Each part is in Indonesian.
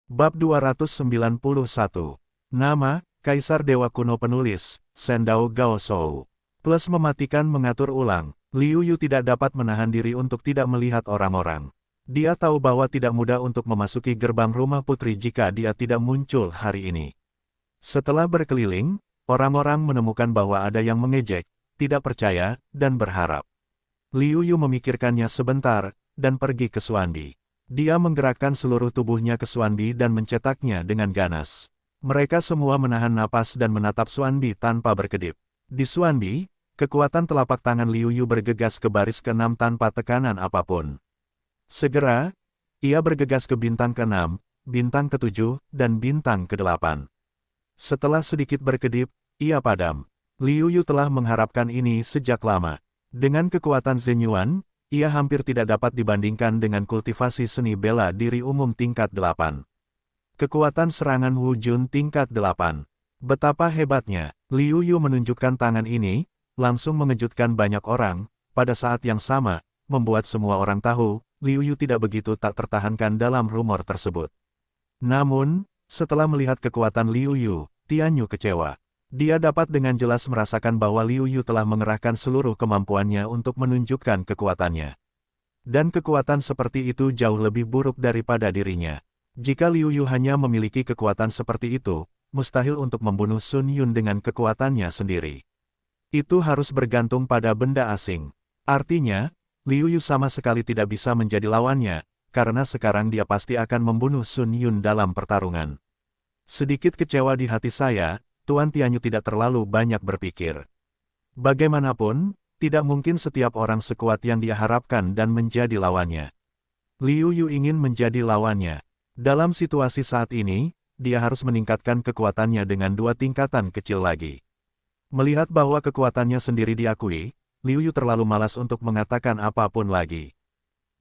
Bab 291. Nama, Kaisar Dewa Kuno Penulis, Sendao Gaoshou. Plus mematikan mengatur ulang, Liu Yu tidak dapat menahan diri untuk tidak melihat orang-orang. Dia tahu bahwa tidak mudah untuk memasuki gerbang rumah putri jika dia tidak muncul hari ini. Setelah berkeliling, orang-orang menemukan bahwa ada yang mengejek, tidak percaya, dan berharap. Liu Yu memikirkannya sebentar, dan pergi ke Xuanbi. Dia menggerakkan seluruh tubuhnya ke Xuanbi dan mencetaknya dengan ganas. Mereka semua menahan napas dan menatap Xuanbi tanpa berkedip. Di Xuanbi, kekuatan telapak tangan Liu Yu bergegas ke baris ke-6 tanpa tekanan apapun. Segera, ia bergegas ke bintang ke-6, bintang ke-7, dan bintang ke-8. Setelah sedikit berkedip, ia padam. Liu Yu telah mengharapkan ini sejak lama. Dengan kekuatan Zhen Yuan, ia hampir tidak dapat dibandingkan dengan kultivasi seni bela diri umum tingkat 8. Kekuatan serangan Wu Jun tingkat 8. Betapa hebatnya, Liu Yu menunjukkan tangan ini, langsung mengejutkan banyak orang, pada saat yang sama, membuat semua orang tahu, Liu Yu tidak begitu tak tertahankan dalam rumor tersebut. Namun, setelah melihat kekuatan Liu Yu, Tian Yu kecewa. Dia dapat dengan jelas merasakan bahwa Liu Yu telah mengerahkan seluruh kemampuannya untuk menunjukkan kekuatannya. Dan kekuatan seperti itu jauh lebih buruk daripada dirinya. Jika Liu Yu hanya memiliki kekuatan seperti itu, mustahil untuk membunuh Sun Yun dengan kekuatannya sendiri. Itu harus bergantung pada benda asing. Artinya, Liu Yu sama sekali tidak bisa menjadi lawannya, karena sekarang dia pasti akan membunuh Sun Yun dalam pertarungan. Sedikit kecewa di hati saya, Tuan Tian Yu tidak terlalu banyak berpikir. Bagaimanapun, tidak mungkin setiap orang sekuat yang dia harapkan dan menjadi lawannya. Liu Yu ingin menjadi lawannya. Dalam situasi saat ini, dia harus meningkatkan kekuatannya dengan 2 tingkatan kecil lagi. Melihat bahwa kekuatannya sendiri diakui, Liu Yu terlalu malas untuk mengatakan apapun lagi.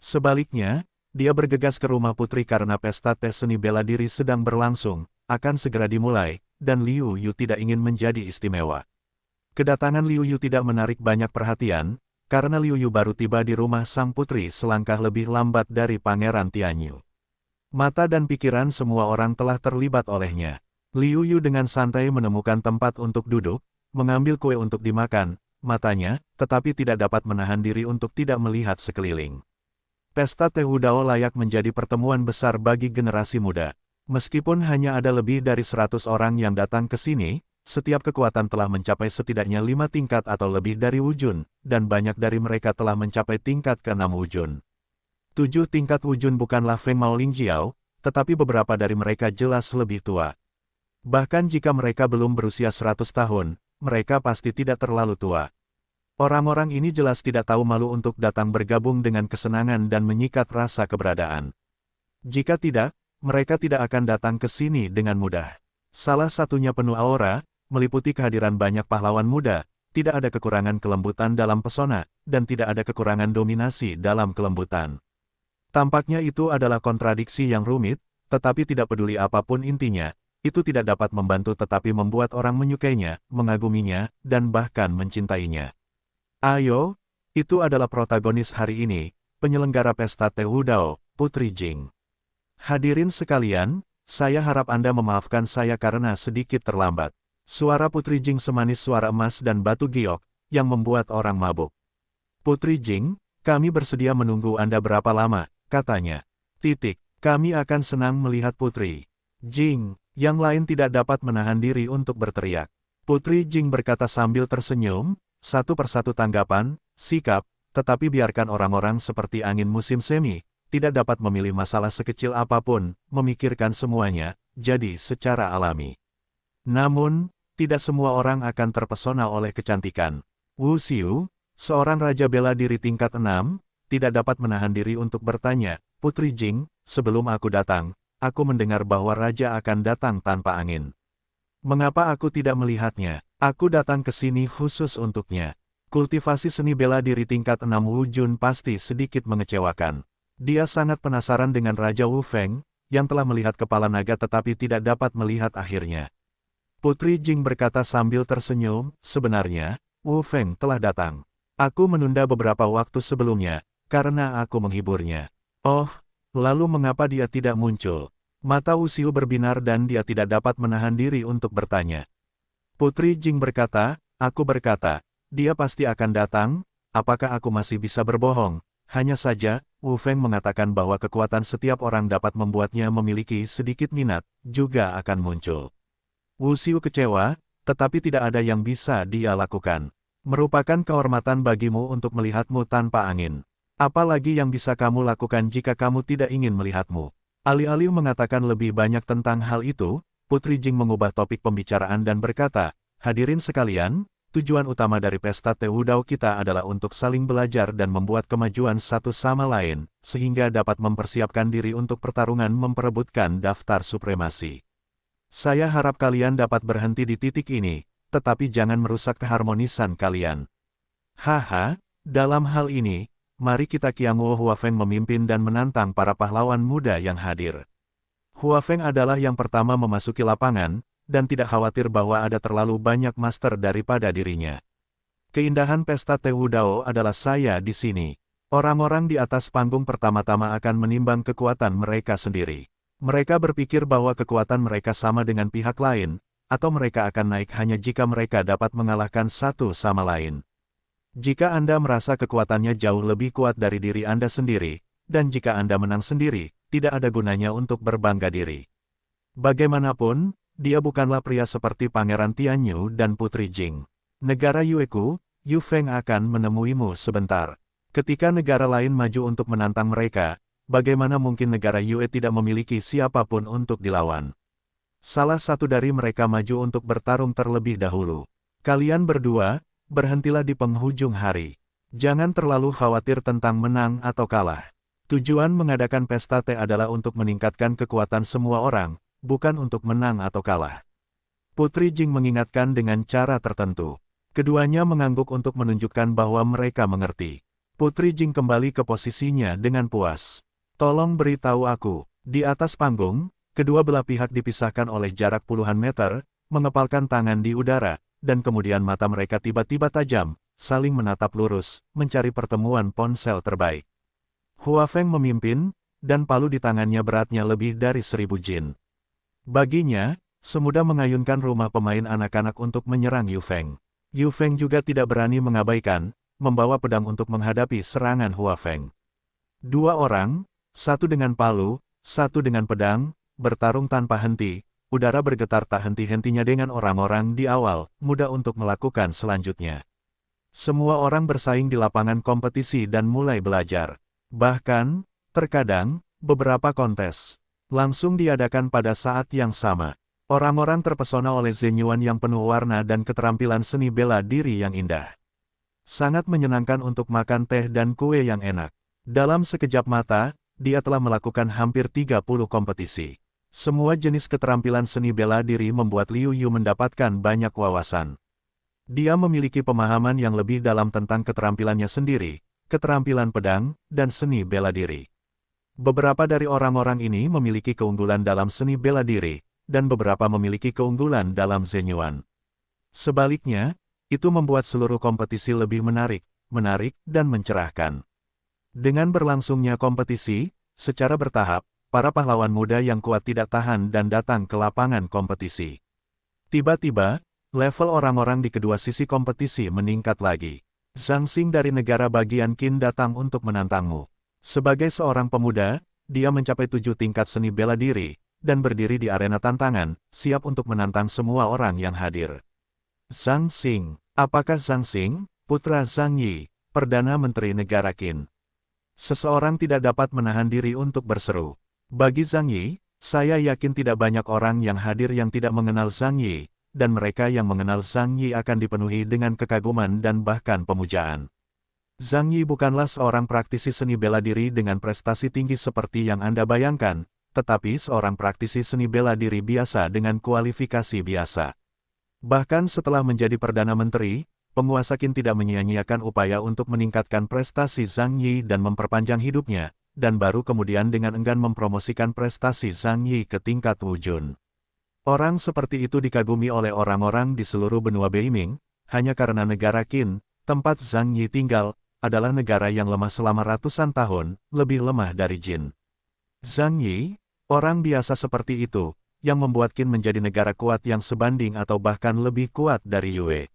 Sebaliknya, dia bergegas ke rumah putri karena pesta tes seni bela diri sedang berlangsung, akan segera dimulai, dan Liu Yu tidak ingin menjadi istimewa. Kedatangan Liu Yu tidak menarik banyak perhatian, karena Liu Yu baru tiba di rumah sang putri selangkah lebih lambat dari Pangeran Tian Yu. Mata dan pikiran semua orang telah terlibat olehnya. Liu Yu dengan santai menemukan tempat untuk duduk, mengambil kue untuk dimakan, matanya, tetapi tidak dapat menahan diri untuk tidak melihat sekeliling. Pesta Teh Wudao layak menjadi pertemuan besar bagi generasi muda. Meskipun hanya ada lebih dari 100 orang yang datang ke sini, setiap kekuatan telah mencapai setidaknya 5 tingkat atau lebih dari Wu Jun, dan banyak dari mereka telah mencapai tingkat ke-6 Wu Jun. 7 tingkat Wu Jun bukanlah Feng Mao Lingjiao, tetapi beberapa dari mereka jelas lebih tua. Bahkan jika mereka belum berusia 100 tahun, mereka pasti tidak terlalu tua. Orang-orang ini jelas tidak tahu malu untuk datang bergabung dengan kesenangan dan menyikat rasa keberadaan. Jika tidak, mereka tidak akan datang ke sini dengan mudah. Salah satunya penuh aura, meliputi kehadiran banyak pahlawan muda, tidak ada kekurangan kelembutan dalam pesona, dan tidak ada kekurangan dominasi dalam kelembutan. Tampaknya itu adalah kontradiksi yang rumit, tetapi tidak peduli apapun intinya, itu tidak dapat membantu tetapi membuat orang menyukainya, mengaguminya, dan bahkan mencintainya. Ayo, itu adalah protagonis hari ini, penyelenggara pesta Teh Wudao, Putri Jing. Hadirin sekalian, saya harap Anda memaafkan saya karena sedikit terlambat. Suara Putri Jing semanis suara emas dan batu giok, yang membuat orang mabuk. Putri Jing, kami bersedia menunggu Anda berapa lama, katanya. Kami akan senang melihat Putri Jing, yang lain tidak dapat menahan diri untuk berteriak. Putri Jing berkata sambil tersenyum, satu persatu tanggapan, sikap, tetapi biarkan orang-orang seperti angin musim semi, tidak dapat memilih masalah sekecil apapun, memikirkan semuanya, jadi secara alami. Namun, tidak semua orang akan terpesona oleh kecantikan. Wu Xiu, seorang raja bela diri tingkat 6, tidak dapat menahan diri untuk bertanya, Putri Jing, sebelum aku datang, aku mendengar bahwa raja akan datang tanpa angin. Mengapa aku tidak melihatnya? Aku datang ke sini khusus untuknya. Kultivasi seni bela diri tingkat 6 Wu Jun pasti sedikit mengecewakan. Dia sangat penasaran dengan Raja Wu Feng, yang telah melihat kepala naga tetapi tidak dapat melihat akhirnya. Putri Jing berkata sambil tersenyum, sebenarnya, Wu Feng telah datang. Aku menunda beberapa waktu sebelumnya, karena aku menghiburnya. Oh, lalu mengapa dia tidak muncul? Mata Wu Xiu berbinar dan dia tidak dapat menahan diri untuk bertanya. Putri Jing berkata, aku berkata, dia pasti akan datang, apakah aku masih bisa berbohong? Hanya saja, Wu Feng mengatakan bahwa kekuatan setiap orang dapat membuatnya memiliki sedikit minat, juga akan muncul. Wu Xiu kecewa, tetapi tidak ada yang bisa dia lakukan. Merupakan kehormatan bagimu untuk melihatmu tanpa angin. Apalagi yang bisa kamu lakukan jika kamu tidak ingin melihatmu? Alih-alih mengatakan lebih banyak tentang hal itu, Putri Jing mengubah topik pembicaraan dan berkata, hadirin sekalian, tujuan utama dari pesta Teudao kita adalah untuk saling belajar dan membuat kemajuan satu sama lain, sehingga dapat mempersiapkan diri untuk pertarungan memperebutkan daftar supremasi. Saya harap kalian dapat berhenti di titik ini, tetapi jangan merusak keharmonisan kalian. Haha, dalam hal ini, mari kita Qiangwo Huafeng memimpin dan menantang para pahlawan muda yang hadir. Huafeng adalah yang pertama memasuki lapangan, dan tidak khawatir bahwa ada terlalu banyak master daripada dirinya. Keindahan pesta Teudao adalah saya di sini. Orang-orang di atas panggung pertama-tama akan menimbang kekuatan mereka sendiri. Mereka berpikir bahwa kekuatan mereka sama dengan pihak lain, atau mereka akan naik hanya jika mereka dapat mengalahkan satu sama lain. Jika Anda merasa kekuatannya jauh lebih kuat dari diri Anda sendiri, dan jika Anda menang sendiri, tidak ada gunanya untuk berbangga diri. Bagaimanapun, dia bukanlah pria seperti Pangeran Tianyu dan Putri Jing. Negara Yueku, Yu Feng akan menemuimu sebentar. Ketika negara lain maju untuk menantang mereka, bagaimana mungkin negara Yue tidak memiliki siapapun untuk dilawan? Salah satu dari mereka maju untuk bertarung terlebih dahulu. Kalian berdua, berhentilah di penghujung hari. Jangan terlalu khawatir tentang menang atau kalah. Tujuan mengadakan pesta teh adalah untuk meningkatkan kekuatan semua orang, bukan untuk menang atau kalah. Putri Jing mengingatkan dengan cara tertentu. Keduanya mengangguk untuk menunjukkan bahwa mereka mengerti. Putri Jing kembali ke posisinya dengan puas. Tolong beritahu aku, di atas panggung, kedua belah pihak dipisahkan oleh jarak puluhan meter, mengepalkan tangan di udara, dan kemudian mata mereka tiba-tiba tajam, saling menatap lurus, mencari pertemuan ponsel terbaik. Huafeng memimpin, dan palu di tangannya beratnya lebih dari 1000 jin. Baginya, semudah mengayunkan rumah pemain anak-anak untuk menyerang Yu Feng. Yu Feng juga tidak berani mengabaikan, membawa pedang untuk menghadapi serangan Huafeng. Dua orang, satu dengan palu, satu dengan pedang, bertarung tanpa henti. Udara bergetar tak henti-hentinya dengan orang-orang di awal, mudah untuk melakukan selanjutnya. Semua orang bersaing di lapangan kompetisi dan mulai belajar. Bahkan, terkadang, beberapa kontes langsung diadakan pada saat yang sama. Orang-orang terpesona oleh zenyuan yang penuh warna dan keterampilan seni bela diri yang indah. Sangat menyenangkan untuk makan teh dan kue yang enak. Dalam sekejap mata, dia telah melakukan hampir 30 kompetisi. Semua jenis keterampilan seni bela diri membuat Liu Yu mendapatkan banyak wawasan. Dia memiliki pemahaman yang lebih dalam tentang keterampilannya sendiri, keterampilan pedang, dan seni bela diri. Beberapa dari orang-orang ini memiliki keunggulan dalam seni bela diri, dan beberapa memiliki keunggulan dalam zenyuan. Sebaliknya, itu membuat seluruh kompetisi lebih menarik, dan mencerahkan. Dengan berlangsungnya kompetisi, secara bertahap, para pahlawan muda yang kuat tidak tahan dan datang ke lapangan kompetisi. Tiba-tiba, level orang-orang di kedua sisi kompetisi meningkat lagi. Zhang Xing dari negara bagian Qin datang untuk menantangmu. Sebagai seorang pemuda, dia mencapai 7 tingkat seni bela diri, dan berdiri di arena tantangan, siap untuk menantang semua orang yang hadir. Zhang Xing, apakah Zhang Xing, putra Zhang Yi, Perdana Menteri Negara Qin? Seseorang tidak dapat menahan diri untuk berseru. Bagi Zhang Yi, saya yakin tidak banyak orang yang hadir yang tidak mengenal Zhang Yi, dan mereka yang mengenal Zhang Yi akan dipenuhi dengan kekaguman dan bahkan pemujaan. Zhang Yi bukanlah seorang praktisi seni bela diri dengan prestasi tinggi seperti yang Anda bayangkan, tetapi seorang praktisi seni bela diri biasa dengan kualifikasi biasa. Bahkan setelah menjadi Perdana Menteri, penguasa Qin tidak menyia-nyiakan upaya untuk meningkatkan prestasi Zhang Yi dan memperpanjang hidupnya, dan baru kemudian dengan enggan mempromosikan prestasi Zhang Yi ke tingkat wujun. Orang seperti itu dikagumi oleh orang-orang di seluruh benua Beiming, hanya karena negara Qin, tempat Zhang Yi tinggal, adalah negara yang lemah selama ratusan tahun, lebih lemah dari Jin. Zhang Yi, Orang biasa seperti itu, yang membuat Qin menjadi negara kuat yang sebanding atau bahkan lebih kuat dari Yue.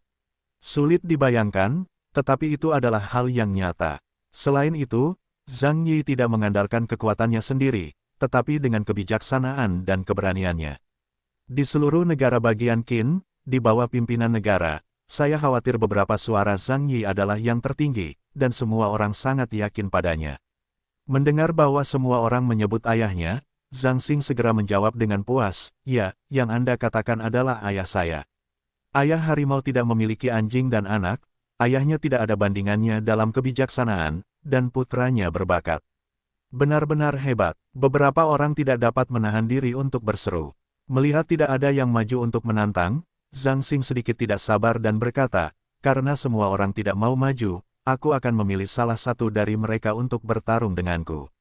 Sulit dibayangkan, tetapi itu adalah hal yang nyata. Selain itu, Zhang Yi tidak mengandalkan kekuatannya sendiri, tetapi dengan kebijaksanaan dan keberaniannya. Di seluruh negara bagian Qin, di bawah pimpinan negara, saya khawatir beberapa suara Zhang Yi adalah yang tertinggi, dan semua orang sangat yakin padanya. Mendengar bahwa semua orang menyebut ayahnya, Zhang Xing segera menjawab dengan puas, "Ya, yang Anda katakan adalah ayah saya. Ayah harimau tidak memiliki anjing dan anak, ayahnya tidak ada bandingannya dalam kebijaksanaan, dan putranya berbakat. Benar-benar hebat." Beberapa orang tidak dapat menahan diri untuk berseru. Melihat tidak ada yang maju untuk menantang, Zhang Xing sedikit tidak sabar dan berkata, "Karena semua orang tidak mau maju, aku akan memilih salah satu dari mereka untuk bertarung denganku."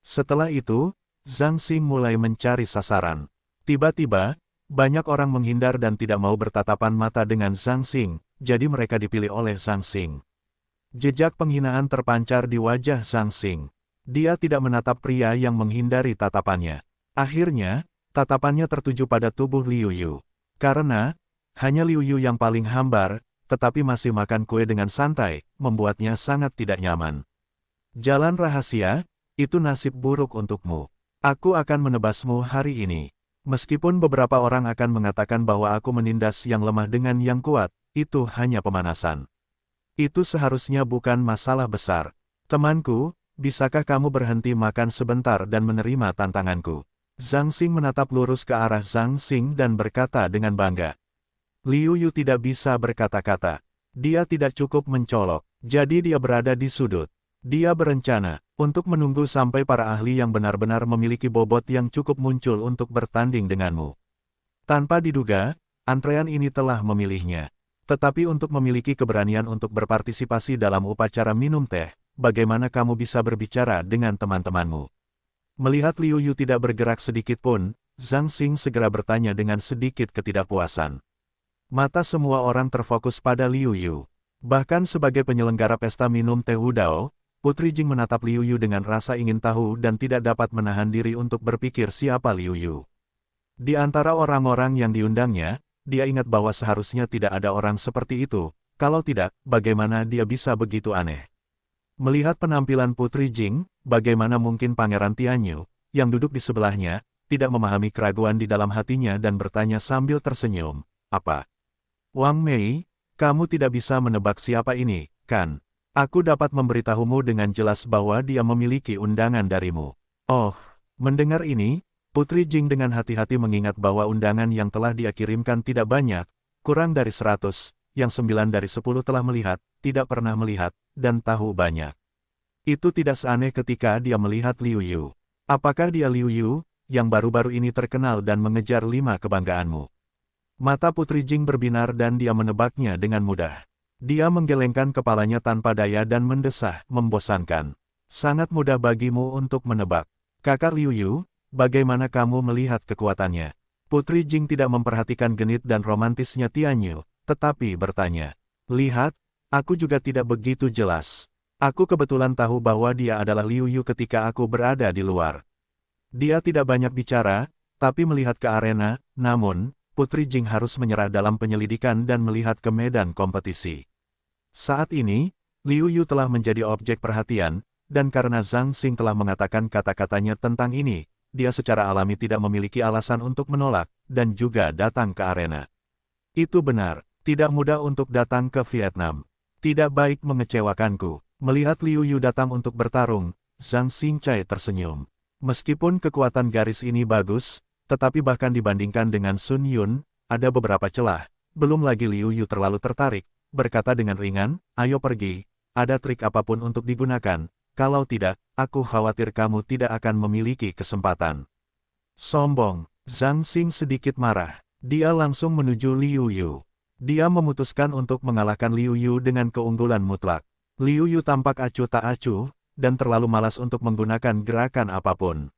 Setelah itu, Zhang Xing mulai mencari sasaran. Tiba-tiba, banyak orang menghindar dan tidak mau bertatapan mata dengan Zhang Xing, jadi mereka dipilih oleh Zhang Xing. Jejak penghinaan terpancar di wajah Zhang Xing. Dia tidak menatap pria yang menghindari tatapannya. Akhirnya, tatapannya tertuju pada tubuh Liu Yu. Karena, hanya Liu Yu yang paling hambar, tetapi masih makan kue dengan santai, membuatnya sangat tidak nyaman. "Jalan rahasia, itu nasib buruk untukmu. Aku akan menebasmu hari ini." Meskipun beberapa orang akan mengatakan bahwa aku menindas yang lemah dengan yang kuat, itu hanya pemanasan. Itu seharusnya bukan masalah besar. "Temanku, bisakah kamu berhenti makan sebentar dan menerima tantanganku?" Zhang Xing menatap lurus ke arah Zhang Xing dan berkata dengan bangga. Liu Yu tidak bisa berkata-kata. Dia tidak cukup mencolok, jadi dia berada di sudut. Dia berencana untuk menunggu sampai para ahli yang benar-benar memiliki bobot yang cukup muncul untuk bertanding denganmu. Tanpa diduga, antrean ini telah memilihnya. Tetapi untuk memiliki keberanian untuk berpartisipasi dalam upacara minum teh, bagaimana kamu bisa berbicara dengan teman-temanmu? Melihat Liu Yu tidak bergerak sedikit pun, Zhang Xing segera bertanya dengan sedikit ketidakpuasan. Mata semua orang terfokus pada Liu Yu. Bahkan sebagai penyelenggara pesta minum teh Wudao, Putri Jing menatap Liu Yu dengan rasa ingin tahu dan tidak dapat menahan diri untuk berpikir siapa Liu Yu. Di antara orang-orang yang diundangnya, dia ingat bahwa seharusnya tidak ada orang seperti itu, kalau tidak, bagaimana dia bisa begitu aneh. Melihat penampilan Putri Jing, bagaimana mungkin Pangeran Tianyu, yang duduk di sebelahnya, tidak memahami keraguan di dalam hatinya dan bertanya sambil tersenyum, "Apa? Wang Mei, kamu tidak bisa menebak siapa ini, kan? Aku dapat memberitahumu dengan jelas bahwa dia memiliki undangan darimu." Oh, mendengar ini, Putri Jing dengan hati-hati mengingat bahwa undangan yang telah dia kirimkan tidak banyak, kurang dari 100, yang 9 dari 10 telah melihat, tidak pernah melihat, dan tahu banyak. Itu tidak seaneh ketika dia melihat Liu Yu. Apakah dia Liu Yu, yang baru-baru ini terkenal dan mengejar 5 kebanggaanmu? Mata Putri Jing berbinar dan dia menebaknya dengan mudah. Dia menggelengkan kepalanya tanpa daya dan mendesah, membosankan. "Sangat mudah bagimu untuk menebak. Kakak Liu Yu, bagaimana kamu melihat kekuatannya?" Putri Jing tidak memperhatikan genit dan romantisnya Tianyu, tetapi bertanya. "Lihat, aku juga tidak begitu jelas. Aku kebetulan tahu bahwa dia adalah Liu Yu ketika aku berada di luar." Dia tidak banyak bicara, tapi melihat ke arena, namun, Putri Jing harus menyerah dalam penyelidikan dan melihat ke medan kompetisi. Saat ini, Liu Yu telah menjadi objek perhatian, dan karena Zhang Xing telah mengatakan kata-katanya tentang ini, dia secara alami tidak memiliki alasan untuk menolak, dan juga datang ke arena. Itu benar, tidak mudah untuk datang ke Vietnam. Tidak baik mengecewakanku. Melihat Liu Yu datang untuk bertarung, Zhang Xingcai tersenyum. Meskipun kekuatan garis ini bagus, tetapi bahkan dibandingkan dengan Sun Yun, ada beberapa celah. Belum lagi Liu Yu terlalu tertarik, berkata dengan ringan, "Ayo pergi, ada trik apapun untuk digunakan, kalau tidak, aku khawatir kamu tidak akan memiliki kesempatan." Sombong, Zhang Xing sedikit marah. Dia langsung menuju Liu Yu. Dia memutuskan untuk mengalahkan Liu Yu dengan keunggulan mutlak. Liu Yu tampak acuh tak acuh, dan terlalu malas untuk menggunakan gerakan apapun.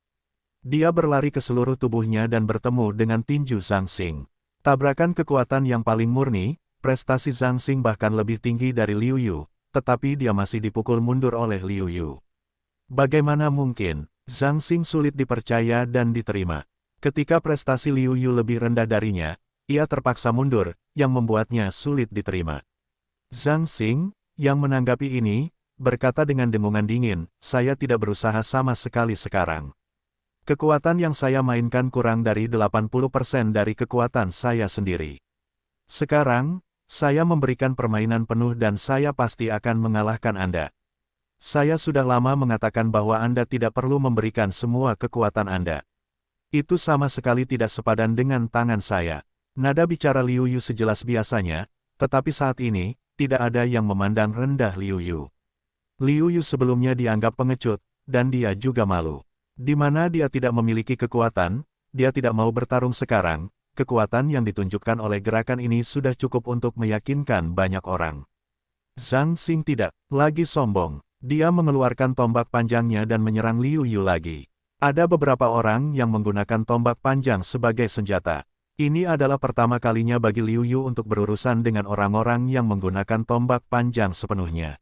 Dia berlari ke seluruh tubuhnya dan bertemu dengan tinju Zhang Xing. Tabrakan kekuatan yang paling murni, prestasi Zhang Xing bahkan lebih tinggi dari Liu Yu, tetapi dia masih dipukul mundur oleh Liu Yu. Bagaimana mungkin? Zhang Xing sulit dipercaya dan diterima. Ketika prestasi Liu Yu lebih rendah darinya, ia terpaksa mundur, yang membuatnya sulit diterima. Zhang Xing, yang menanggapi ini, berkata dengan dengungan dingin, saya tidak berusaha sama sekali sekarang. Kekuatan yang saya mainkan kurang dari 80% dari kekuatan saya sendiri. Sekarang, saya memberikan permainan penuh dan saya pasti akan mengalahkan Anda. Saya sudah lama mengatakan bahwa Anda tidak perlu memberikan semua kekuatan Anda. Itu sama sekali tidak sepadan dengan tangan saya. Nada bicara Liu Yu sejelas biasanya, tetapi saat ini, tidak ada yang memandang rendah Liu Yu. Liu Yu sebelumnya dianggap pengecut, dan dia juga malu. Di mana dia tidak memiliki kekuatan, dia tidak mau bertarung sekarang, kekuatan yang ditunjukkan oleh gerakan ini sudah cukup untuk meyakinkan banyak orang. Zhang Xing tidak lagi sombong. Dia mengeluarkan tombak panjangnya dan menyerang Liu Yu lagi. Ada beberapa orang yang menggunakan tombak panjang sebagai senjata. Ini adalah pertama kalinya bagi Liu Yu untuk berurusan dengan orang-orang yang menggunakan tombak panjang sepenuhnya.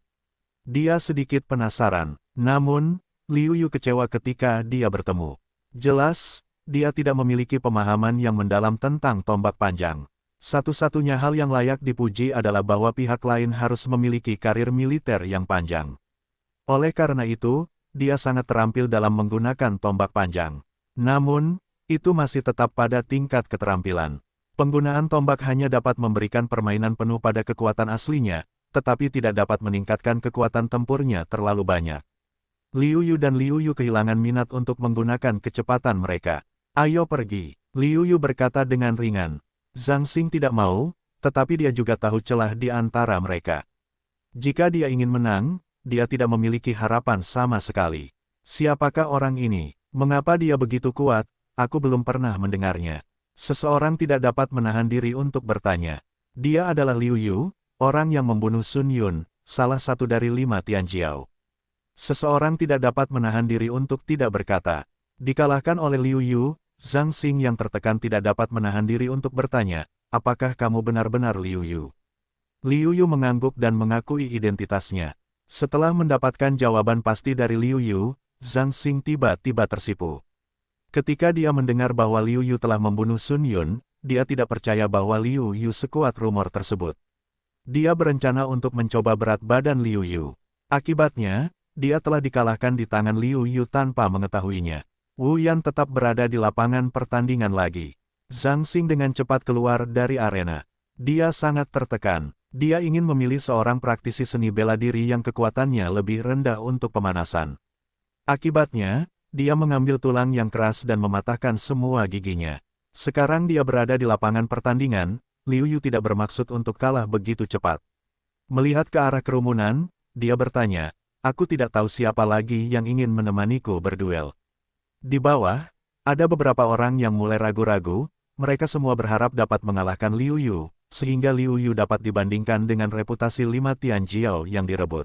Dia sedikit penasaran, namun, Liu Yu kecewa ketika dia bertemu. Jelas, dia tidak memiliki pemahaman yang mendalam tentang tombak panjang. Satu-satunya hal yang layak dipuji adalah bahwa pihak lain harus memiliki karir militer yang panjang. Oleh karena itu, dia sangat terampil dalam menggunakan tombak panjang. Namun, itu masih tetap pada tingkat keterampilan. Penggunaan tombak hanya dapat memberikan permainan penuh pada kekuatan aslinya, tetapi tidak dapat meningkatkan kekuatan tempurnya terlalu banyak. Liu Yu dan Liu Yu kehilangan minat untuk menggunakan kecepatan mereka. Ayo pergi, Liu Yu berkata dengan ringan. Zhang Xing tidak mau, tetapi dia juga tahu celah di antara mereka. Jika dia ingin menang, dia tidak memiliki harapan sama sekali. Siapakah orang ini? Mengapa dia begitu kuat? Aku belum pernah mendengarnya. Seseorang tidak dapat menahan diri untuk bertanya. Dia adalah Liu Yu, orang yang membunuh Sun Yun, salah satu dari 5 Tianjiao. Seseorang tidak dapat menahan diri untuk tidak berkata. Dikalahkan oleh Liu Yu, Zhang Xing yang tertekan tidak dapat menahan diri untuk bertanya, apakah kamu benar-benar Liu Yu? Liu Yu mengangguk dan mengakui identitasnya. Setelah mendapatkan jawaban pasti dari Liu Yu, Zhang Xing tiba-tiba tersipu. Ketika dia mendengar bahwa Liu Yu telah membunuh Sun Yun, dia tidak percaya bahwa Liu Yu sekuat rumor tersebut. Dia berencana untuk mencoba berat badan Liu Yu. Akibatnya, dia telah dikalahkan di tangan Liu Yu tanpa mengetahuinya. Wu Yan tetap berada di lapangan pertandingan lagi. Zhang Xing dengan cepat keluar dari arena. Dia sangat tertekan. Dia ingin memilih seorang praktisi seni bela diri yang kekuatannya lebih rendah untuk pemanasan. Akibatnya, dia mengambil tulang yang keras dan mematahkan semua giginya. Sekarang dia berada di lapangan pertandingan, Liu Yu tidak bermaksud untuk kalah begitu cepat. Melihat ke arah kerumunan, dia bertanya, aku tidak tahu siapa lagi yang ingin menemaniku berduel. Di bawah, ada beberapa orang yang mulai ragu-ragu, mereka semua berharap dapat mengalahkan Liu Yu, sehingga Liu Yu dapat dibandingkan dengan reputasi 5 Tianjiao yang direbut.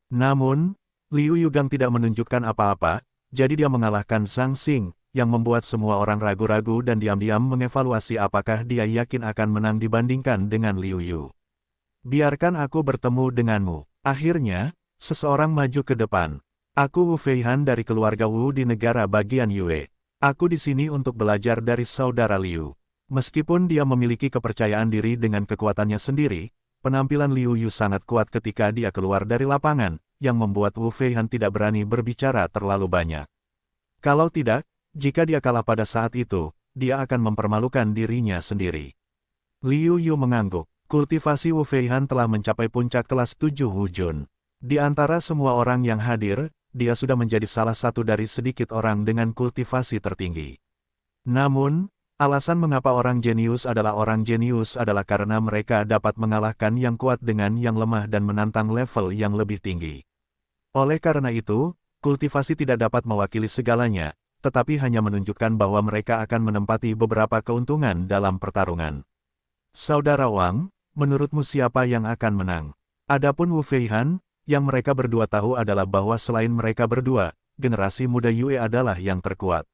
Namun, Liu Yugang tidak menunjukkan apa-apa, jadi dia mengalahkan Zhang Xing, yang membuat semua orang ragu-ragu dan diam-diam mengevaluasi apakah dia yakin akan menang dibandingkan dengan Liu Yu. Biarkan aku bertemu denganmu. Akhirnya, seseorang maju ke depan. Aku Wu Feihan dari keluarga Wu di negara bagian Yue. Aku di sini untuk belajar dari saudara Liu. Meskipun dia memiliki kepercayaan diri dengan kekuatannya sendiri, penampilan Liu Yu sangat kuat ketika dia keluar dari lapangan, yang membuat Wu Feihan tidak berani berbicara terlalu banyak. Kalau tidak, jika dia kalah pada saat itu, dia akan mempermalukan dirinya sendiri. Liu Yu mengangguk. Kultivasi Wu Feihan telah mencapai puncak kelas 7 Wujun. Di antara semua orang yang hadir, dia sudah menjadi salah satu dari sedikit orang dengan kultivasi tertinggi. Namun, alasan mengapa orang jenius adalah karena mereka dapat mengalahkan yang kuat dengan yang lemah dan menantang level yang lebih tinggi. Oleh karena itu, kultivasi tidak dapat mewakili segalanya, tetapi hanya menunjukkan bahwa mereka akan menempati beberapa keuntungan dalam pertarungan. Saudara Wang, menurutmu siapa yang akan menang? Adapun Wu Feihan, yang mereka berdua tahu adalah bahwa selain mereka berdua, generasi muda Yue adalah yang terkuat.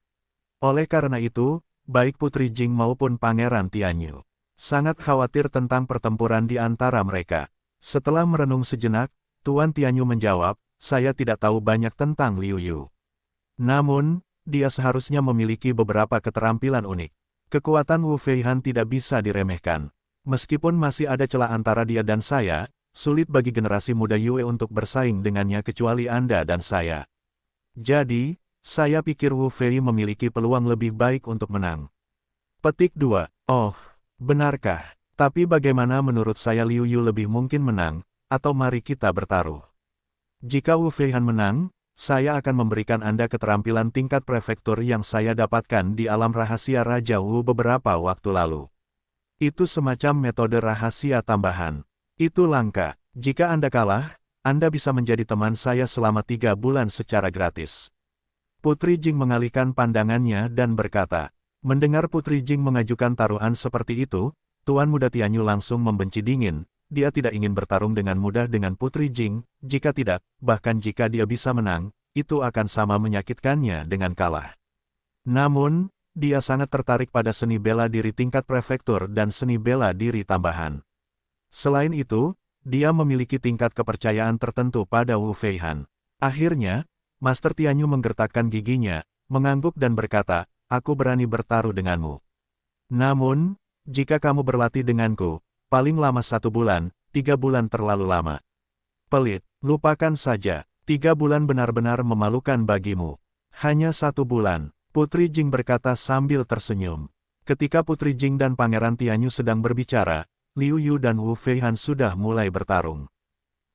Oleh karena itu, baik Putri Jing maupun Pangeran Tianyu sangat khawatir tentang pertempuran di antara mereka. Setelah merenung sejenak, Tuan Tianyu menjawab, saya tidak tahu banyak tentang Liu Yu. Namun, dia seharusnya memiliki beberapa keterampilan unik. Kekuatan Wu Feihan tidak bisa diremehkan. Meskipun masih ada celah antara dia dan saya, sulit bagi generasi muda Yue untuk bersaing dengannya kecuali Anda dan saya. Jadi, saya pikir Wu Fei memiliki peluang lebih baik untuk menang. Petik 2. Oh, benarkah? Tapi bagaimana menurut saya Liu Yu lebih mungkin menang, atau mari kita bertaruh. Jika Wu Feihan menang, saya akan memberikan Anda keterampilan tingkat prefektur yang saya dapatkan di alam rahasia Raja Wu beberapa waktu lalu. Itu semacam metode rahasia tambahan. Itu langka. Jika Anda kalah, Anda bisa menjadi teman saya selama 3 bulan secara gratis. Putri Jing mengalihkan pandangannya dan berkata, mendengar Putri Jing mengajukan taruhan seperti itu, Tuan Muda Tianyu langsung membenci dingin. Dia tidak ingin bertarung dengan mudah dengan Putri Jing, jika tidak, bahkan jika dia bisa menang, itu akan sama menyakitkannya dengan kalah. Namun, dia sangat tertarik pada seni bela diri tingkat prefektur dan seni bela diri tambahan. Selain itu, dia memiliki tingkat kepercayaan tertentu pada Wu Feihan. Akhirnya, Master Tianyu menggertakkan giginya, mengangguk dan berkata, aku berani bertaruh denganmu. Namun, jika kamu berlatih denganku, paling lama 1 bulan, 3 bulan terlalu lama. Pelit, lupakan saja, 3 bulan benar-benar memalukan bagimu. Hanya 1 bulan, Putri Jing berkata sambil tersenyum. Ketika Putri Jing dan Pangeran Tianyu sedang berbicara, Liu Yu dan Wu Feihan sudah mulai bertarung.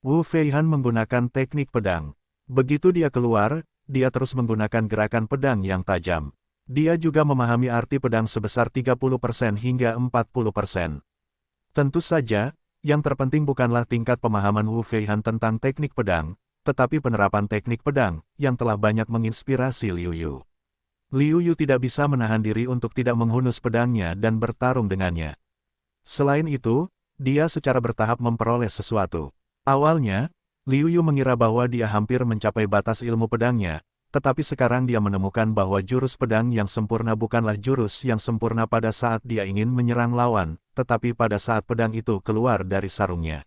Wu Feihan menggunakan teknik pedang. Begitu dia keluar, dia terus menggunakan gerakan pedang yang tajam. Dia juga memahami arti pedang sebesar 30% hingga 40%. Tentu saja, yang terpenting bukanlah tingkat pemahaman Wu Feihan tentang teknik pedang, tetapi penerapan teknik pedang, yang telah banyak menginspirasi Liu Yu. Liu Yu tidak bisa menahan diri untuk tidak menghunus pedangnya dan bertarung dengannya. Selain itu, dia secara bertahap memperoleh sesuatu. Awalnya, Liu Yu mengira bahwa dia hampir mencapai batas ilmu pedangnya, tetapi sekarang dia menemukan bahwa jurus pedang yang sempurna bukanlah jurus yang sempurna pada saat dia ingin menyerang lawan, tetapi pada saat pedang itu keluar dari sarungnya.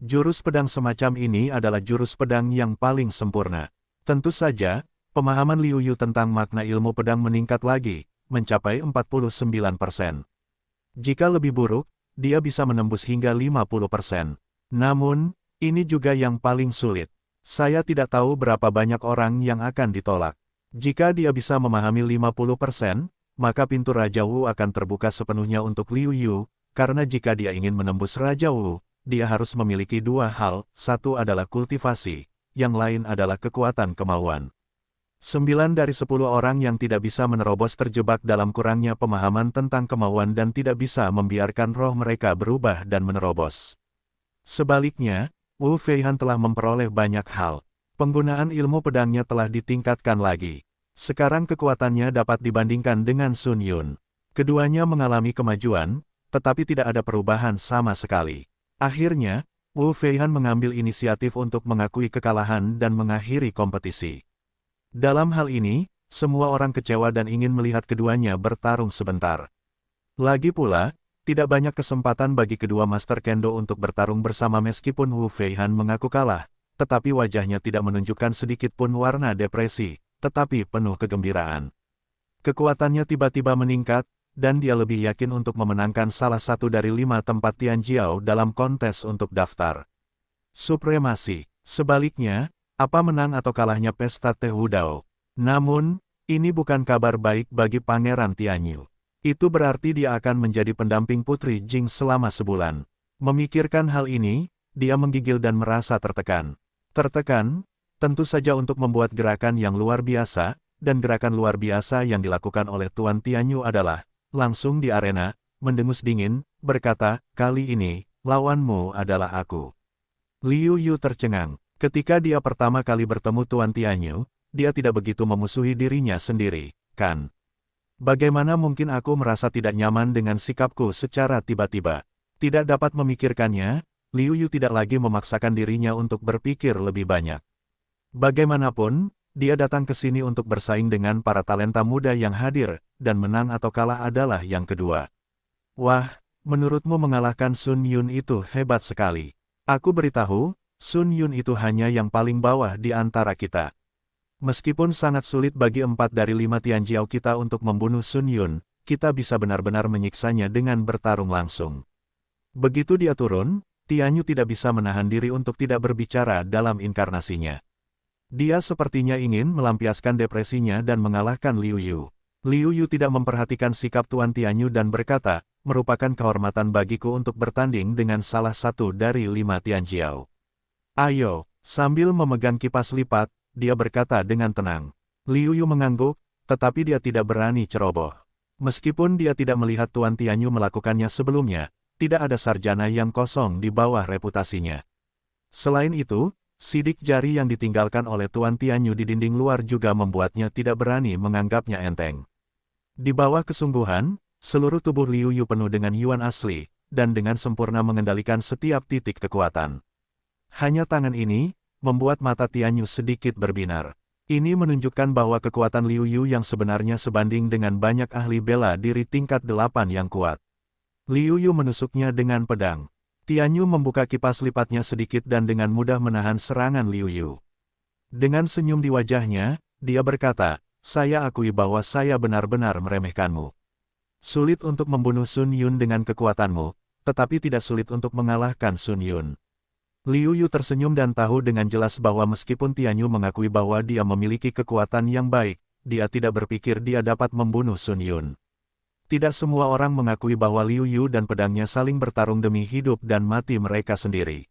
Jurus pedang semacam ini adalah jurus pedang yang paling sempurna. Tentu saja, pemahaman Liu Yu tentang makna ilmu pedang meningkat lagi, mencapai 49%. Jika lebih buruk, dia bisa menembus hingga 50%. Namun, ini juga yang paling sulit. Saya tidak tahu berapa banyak orang yang akan ditolak. Jika dia bisa memahami 50%, maka pintu Raja Wu akan terbuka sepenuhnya untuk Liu Yu, karena jika dia ingin menembus Raja Wu, dia harus memiliki 2 hal, satu adalah kultivasi, yang lain adalah kekuatan kemauan. 9 dari 10 orang yang tidak bisa menerobos terjebak dalam kurangnya pemahaman tentang kemauan dan tidak bisa membiarkan roh mereka berubah dan menerobos. Sebaliknya, Wu Feihan telah memperoleh banyak hal. Penggunaan ilmu pedangnya telah ditingkatkan lagi. Sekarang kekuatannya dapat dibandingkan dengan Sun Yun. Keduanya mengalami kemajuan, tetapi tidak ada perubahan sama sekali. Akhirnya, Wu Feihan mengambil inisiatif untuk mengakui kekalahan dan mengakhiri kompetisi. Dalam hal ini, semua orang kecewa dan ingin melihat keduanya bertarung sebentar. Lagi pula, tidak banyak kesempatan bagi kedua Master Kendo untuk bertarung bersama meskipun Wu Feihan mengaku kalah, tetapi wajahnya tidak menunjukkan sedikit pun warna depresi, tetapi penuh kegembiraan. Kekuatannya tiba-tiba meningkat, dan dia lebih yakin untuk memenangkan salah satu dari 5 tempat Tianjiao dalam kontes untuk daftar supremasi. Sebaliknya, apa menang atau kalahnya pesta Teh Wudao. Namun, ini bukan kabar baik bagi Pangeran Tianyu. Itu berarti dia akan menjadi pendamping Putri Jing selama sebulan. Memikirkan hal ini, dia menggigil dan merasa tertekan. Tertekan, tentu saja untuk membuat gerakan yang luar biasa, dan gerakan luar biasa yang dilakukan oleh Tuan Tianyu adalah, langsung di arena, mendengus dingin, berkata, kali ini, lawanmu adalah aku. Liu Yu tercengang. Ketika dia pertama kali bertemu Tuan Tianyu, dia tidak begitu memusuhi dirinya sendiri, kan? Bagaimana mungkin aku merasa tidak nyaman dengan sikapku secara tiba-tiba? Tidak dapat memikirkannya, Liu Yu tidak lagi memaksakan dirinya untuk berpikir lebih banyak. Bagaimanapun, dia datang ke sini untuk bersaing dengan para talenta muda yang hadir, dan menang atau kalah adalah yang kedua. Wah, menurutmu mengalahkan Sun Yun itu hebat sekali. Aku beritahu, Sun Yun itu hanya yang paling bawah di antara kita. Meskipun sangat sulit bagi 4 dari 5 Tianjiao kita untuk membunuh Sun Yun, kita bisa benar-benar menyiksanya dengan bertarung langsung. Begitu dia turun, Tianyu tidak bisa menahan diri untuk tidak berbicara dalam inkarnasinya. Dia sepertinya ingin melampiaskan depresinya dan mengalahkan Liu Yu. Liu Yu tidak memperhatikan sikap Tuan Tianyu dan berkata, merupakan kehormatan bagiku untuk bertanding dengan salah satu dari 5 Tianjiao. Ayo, sambil memegang kipas lipat, dia berkata dengan tenang. Liu Yu mengangguk, tetapi dia tidak berani ceroboh. Meskipun dia tidak melihat Tuan Tianyu melakukannya sebelumnya, tidak ada sarjana yang kosong di bawah reputasinya. Selain itu, sidik jari yang ditinggalkan oleh Tuan Tianyu di dinding luar juga membuatnya tidak berani menganggapnya enteng. Di bawah kesungguhan, seluruh tubuh Liu Yu penuh dengan yuan asli, dan dengan sempurna mengendalikan setiap titik kekuatan. Hanya tangan ini, membuat mata Tianyu sedikit berbinar. Ini menunjukkan bahwa kekuatan Liu Yu yang sebenarnya sebanding dengan banyak ahli bela diri tingkat 8 yang kuat. Liu Yu menusuknya dengan pedang. Tianyu membuka kipas lipatnya sedikit dan dengan mudah menahan serangan Liu Yu. Dengan senyum di wajahnya, dia berkata, saya akui bahwa saya benar-benar meremehkanmu. Sulit untuk membunuh Sun Yun dengan kekuatanmu, tetapi tidak sulit untuk mengalahkan Sun Yun. Liu Yu tersenyum dan tahu dengan jelas bahwa meskipun Tianyu mengakui bahwa dia memiliki kekuatan yang baik, dia tidak berpikir dia dapat membunuh Sun Yun. Tidak semua orang mengakui bahwa Liu Yu dan pedangnya saling bertarung demi hidup dan mati mereka sendiri.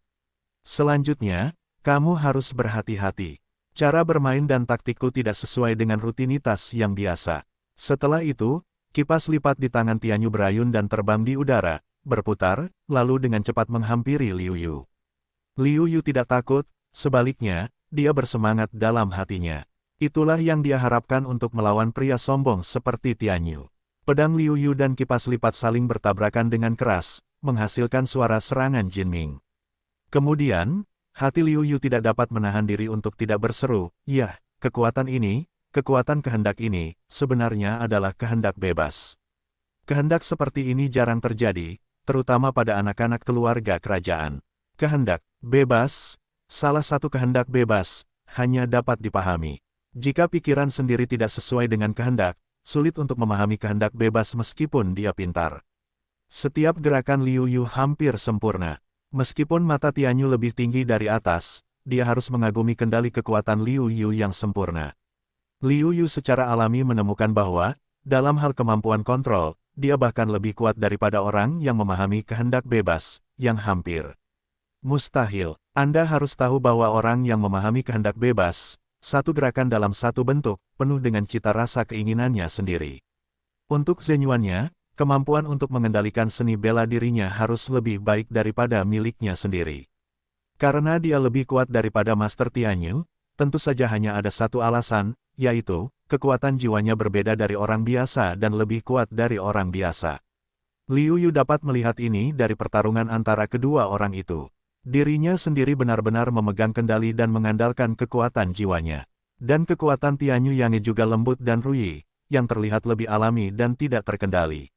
Selanjutnya, kamu harus berhati-hati. Cara bermain dan taktikku tidak sesuai dengan rutinitas yang biasa. Setelah itu, kipas lipat di tangan Tianyu berayun dan terbang di udara, berputar, lalu dengan cepat menghampiri Liu Yu. Liu Yu tidak takut, sebaliknya, dia bersemangat dalam hatinya. Itulah yang dia harapkan untuk melawan pria sombong seperti Tianyu. Pedang Liu Yu dan kipas lipat saling bertabrakan dengan keras, menghasilkan suara serangan Jinming. Kemudian, hati Liu Yu tidak dapat menahan diri untuk tidak berseru, "Yah, kekuatan ini, kekuatan kehendak ini, sebenarnya adalah kehendak bebas." Kehendak seperti ini jarang terjadi, terutama pada anak-anak keluarga kerajaan. Kehendak bebas, salah satu kehendak bebas, hanya dapat dipahami. Jika pikiran sendiri tidak sesuai dengan kehendak, sulit untuk memahami kehendak bebas meskipun dia pintar. Setiap gerakan Liu Yu hampir sempurna. Meskipun mata Tianyu lebih tinggi dari atas, dia harus mengagumi kendali kekuatan Liu Yu yang sempurna. Liu Yu secara alami menemukan bahwa, dalam hal kemampuan kontrol, dia bahkan lebih kuat daripada orang yang memahami kehendak bebas, yang hampir mustahil. Anda harus tahu bahwa orang yang memahami kehendak bebas, satu gerakan dalam satu bentuk, penuh dengan cita rasa keinginannya sendiri. Untuk Zenyuannya, kemampuan untuk mengendalikan seni bela dirinya harus lebih baik daripada miliknya sendiri. Karena dia lebih kuat daripada Master Tianyu, tentu saja hanya ada satu alasan, yaitu, kekuatan jiwanya berbeda dari orang biasa dan lebih kuat dari orang biasa. Liu Yu dapat melihat ini dari pertarungan antara kedua orang itu. Dirinya sendiri benar-benar memegang kendali dan mengandalkan kekuatan jiwanya. Dan kekuatan Tianyu yang juga lembut dan ruyi, yang terlihat lebih alami dan tidak terkendali.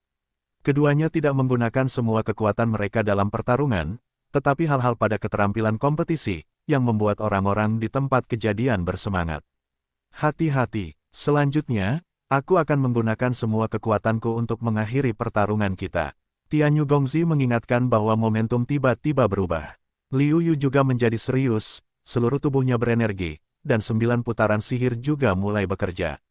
Keduanya tidak menggunakan semua kekuatan mereka dalam pertarungan, tetapi hal-hal pada keterampilan kompetisi, yang membuat orang-orang di tempat kejadian bersemangat. Hati-hati, selanjutnya, aku akan menggunakan semua kekuatanku untuk mengakhiri pertarungan kita. Tianyu Gongzi mengingatkan bahwa momentum tiba-tiba berubah. Liu Yu juga menjadi serius, seluruh tubuhnya berenergi, dan 9 putaran sihir juga mulai bekerja.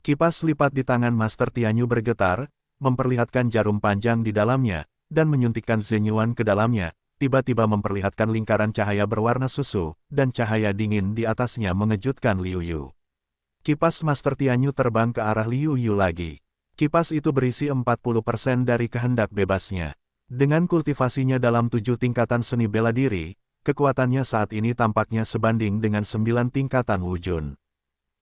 Kipas lipat di tangan Master Tianyu bergetar, memperlihatkan jarum panjang di dalamnya, dan menyuntikkan Zenyuan ke dalamnya, tiba-tiba memperlihatkan lingkaran cahaya berwarna susu, dan cahaya dingin di atasnya mengejutkan Liu Yu. Kipas Master Tianyu terbang ke arah Liu Yu lagi. Kipas itu berisi 40% dari kehendak bebasnya. Dengan kultivasinya dalam 7 tingkatan seni bela diri, kekuatannya saat ini tampaknya sebanding dengan 9 tingkatan wujun.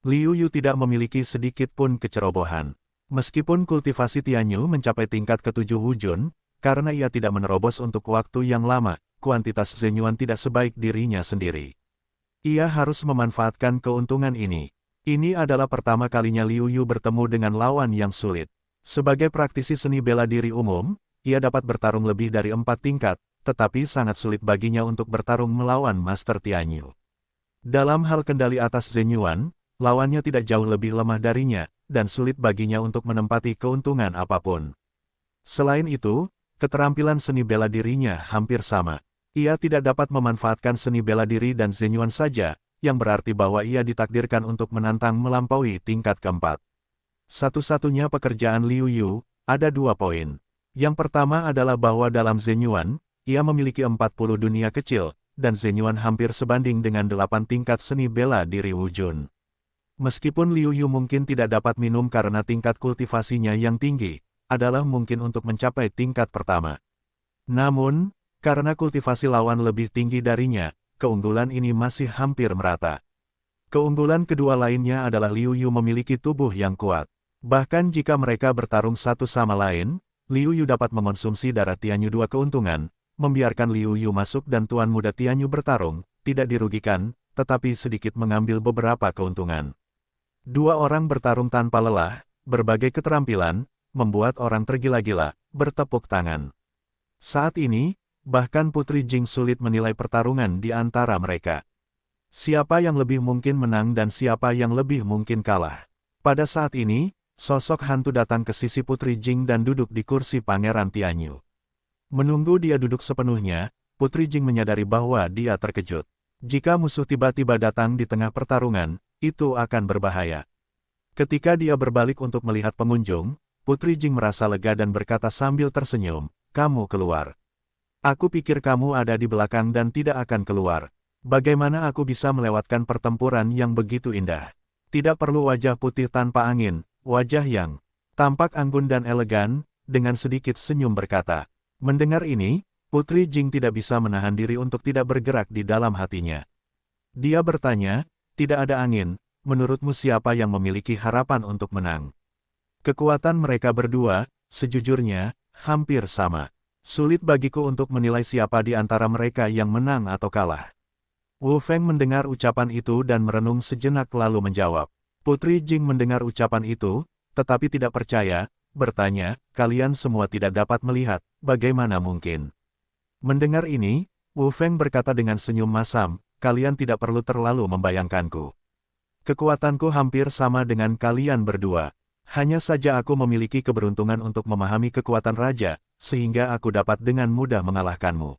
Liu Yu tidak memiliki sedikit pun kecerobohan. Meskipun kultivasi Tianyu mencapai tingkat ke-7 wujun, karena ia tidak menerobos untuk waktu yang lama, kuantitas Zenyuan tidak sebaik dirinya sendiri. Ia harus memanfaatkan keuntungan ini. Ini adalah pertama kalinya Liu Yu bertemu dengan lawan yang sulit. Sebagai praktisi seni bela diri umum, ia dapat bertarung lebih dari 4 tingkat, tetapi sangat sulit baginya untuk bertarung melawan Master Tianyu. Dalam hal kendali atas Zenyuan, lawannya tidak jauh lebih lemah darinya, dan sulit baginya untuk menempati keuntungan apapun. Selain itu, keterampilan seni bela dirinya hampir sama. Ia tidak dapat memanfaatkan seni bela diri dan Zenyuan saja, yang berarti bahwa ia ditakdirkan untuk menantang melampaui tingkat keempat. Satu-satunya pekerjaan Liu Yu, ada 2 poin. Yang pertama adalah bahwa dalam Zenyuan, ia memiliki 40 dunia kecil, dan Zenyuan hampir sebanding dengan 8 tingkat seni bela diri Wujun. Meskipun Liu Yu mungkin tidak dapat minum karena tingkat kultivasinya yang tinggi, adalah mungkin untuk mencapai tingkat pertama. Namun, karena kultivasi lawan lebih tinggi darinya, keunggulan ini masih hampir merata. Keunggulan kedua lainnya adalah Liu Yu memiliki tubuh yang kuat. Bahkan jika mereka bertarung satu sama lain, Liu Yu dapat mengonsumsi darah Tianyu 2 keuntungan, membiarkan Liu Yu masuk dan Tuan Muda Tianyu bertarung, tidak dirugikan, tetapi sedikit mengambil beberapa keuntungan. 2 orang bertarung tanpa lelah, berbagai keterampilan, membuat orang tergila-gila, bertepuk tangan. Saat ini, bahkan Putri Jing sulit menilai pertarungan di antara mereka. Siapa yang lebih mungkin menang dan siapa yang lebih mungkin kalah. Pada saat ini, sosok hantu datang ke sisi Putri Jing dan duduk di kursi Pangeran Tianyu. Menunggu dia duduk sepenuhnya, Putri Jing menyadari bahwa dia terkejut. Jika musuh tiba-tiba datang di tengah pertarungan, itu akan berbahaya. Ketika dia berbalik untuk melihat pengunjung, Putri Jing merasa lega dan berkata sambil tersenyum, "Kamu keluar. Aku pikir kamu ada di belakang dan tidak akan keluar. Bagaimana aku bisa melewatkan pertempuran yang begitu indah? Tidak perlu wajah putih tanpa angin, wajah yang tampak anggun dan elegan," dengan sedikit senyum berkata. Mendengar ini, Putri Jing tidak bisa menahan diri untuk tidak bergerak di dalam hatinya. Dia bertanya, "Tidak ada angin, menurutmu siapa yang memiliki harapan untuk menang?" Kekuatan mereka berdua, sejujurnya, hampir sama. Sulit bagiku untuk menilai siapa di antara mereka yang menang atau kalah. Wu Feng mendengar ucapan itu dan merenung sejenak lalu menjawab. Putri Jing mendengar ucapan itu, tetapi tidak percaya, bertanya, "Kalian semua tidak dapat melihat, bagaimana mungkin?" Mendengar ini, Wu Feng berkata dengan senyum masam, "Kalian tidak perlu terlalu membayangkanku. Kekuatanku hampir sama dengan kalian berdua. Hanya saja aku memiliki keberuntungan untuk memahami kekuatan raja, sehingga aku dapat dengan mudah mengalahkanmu."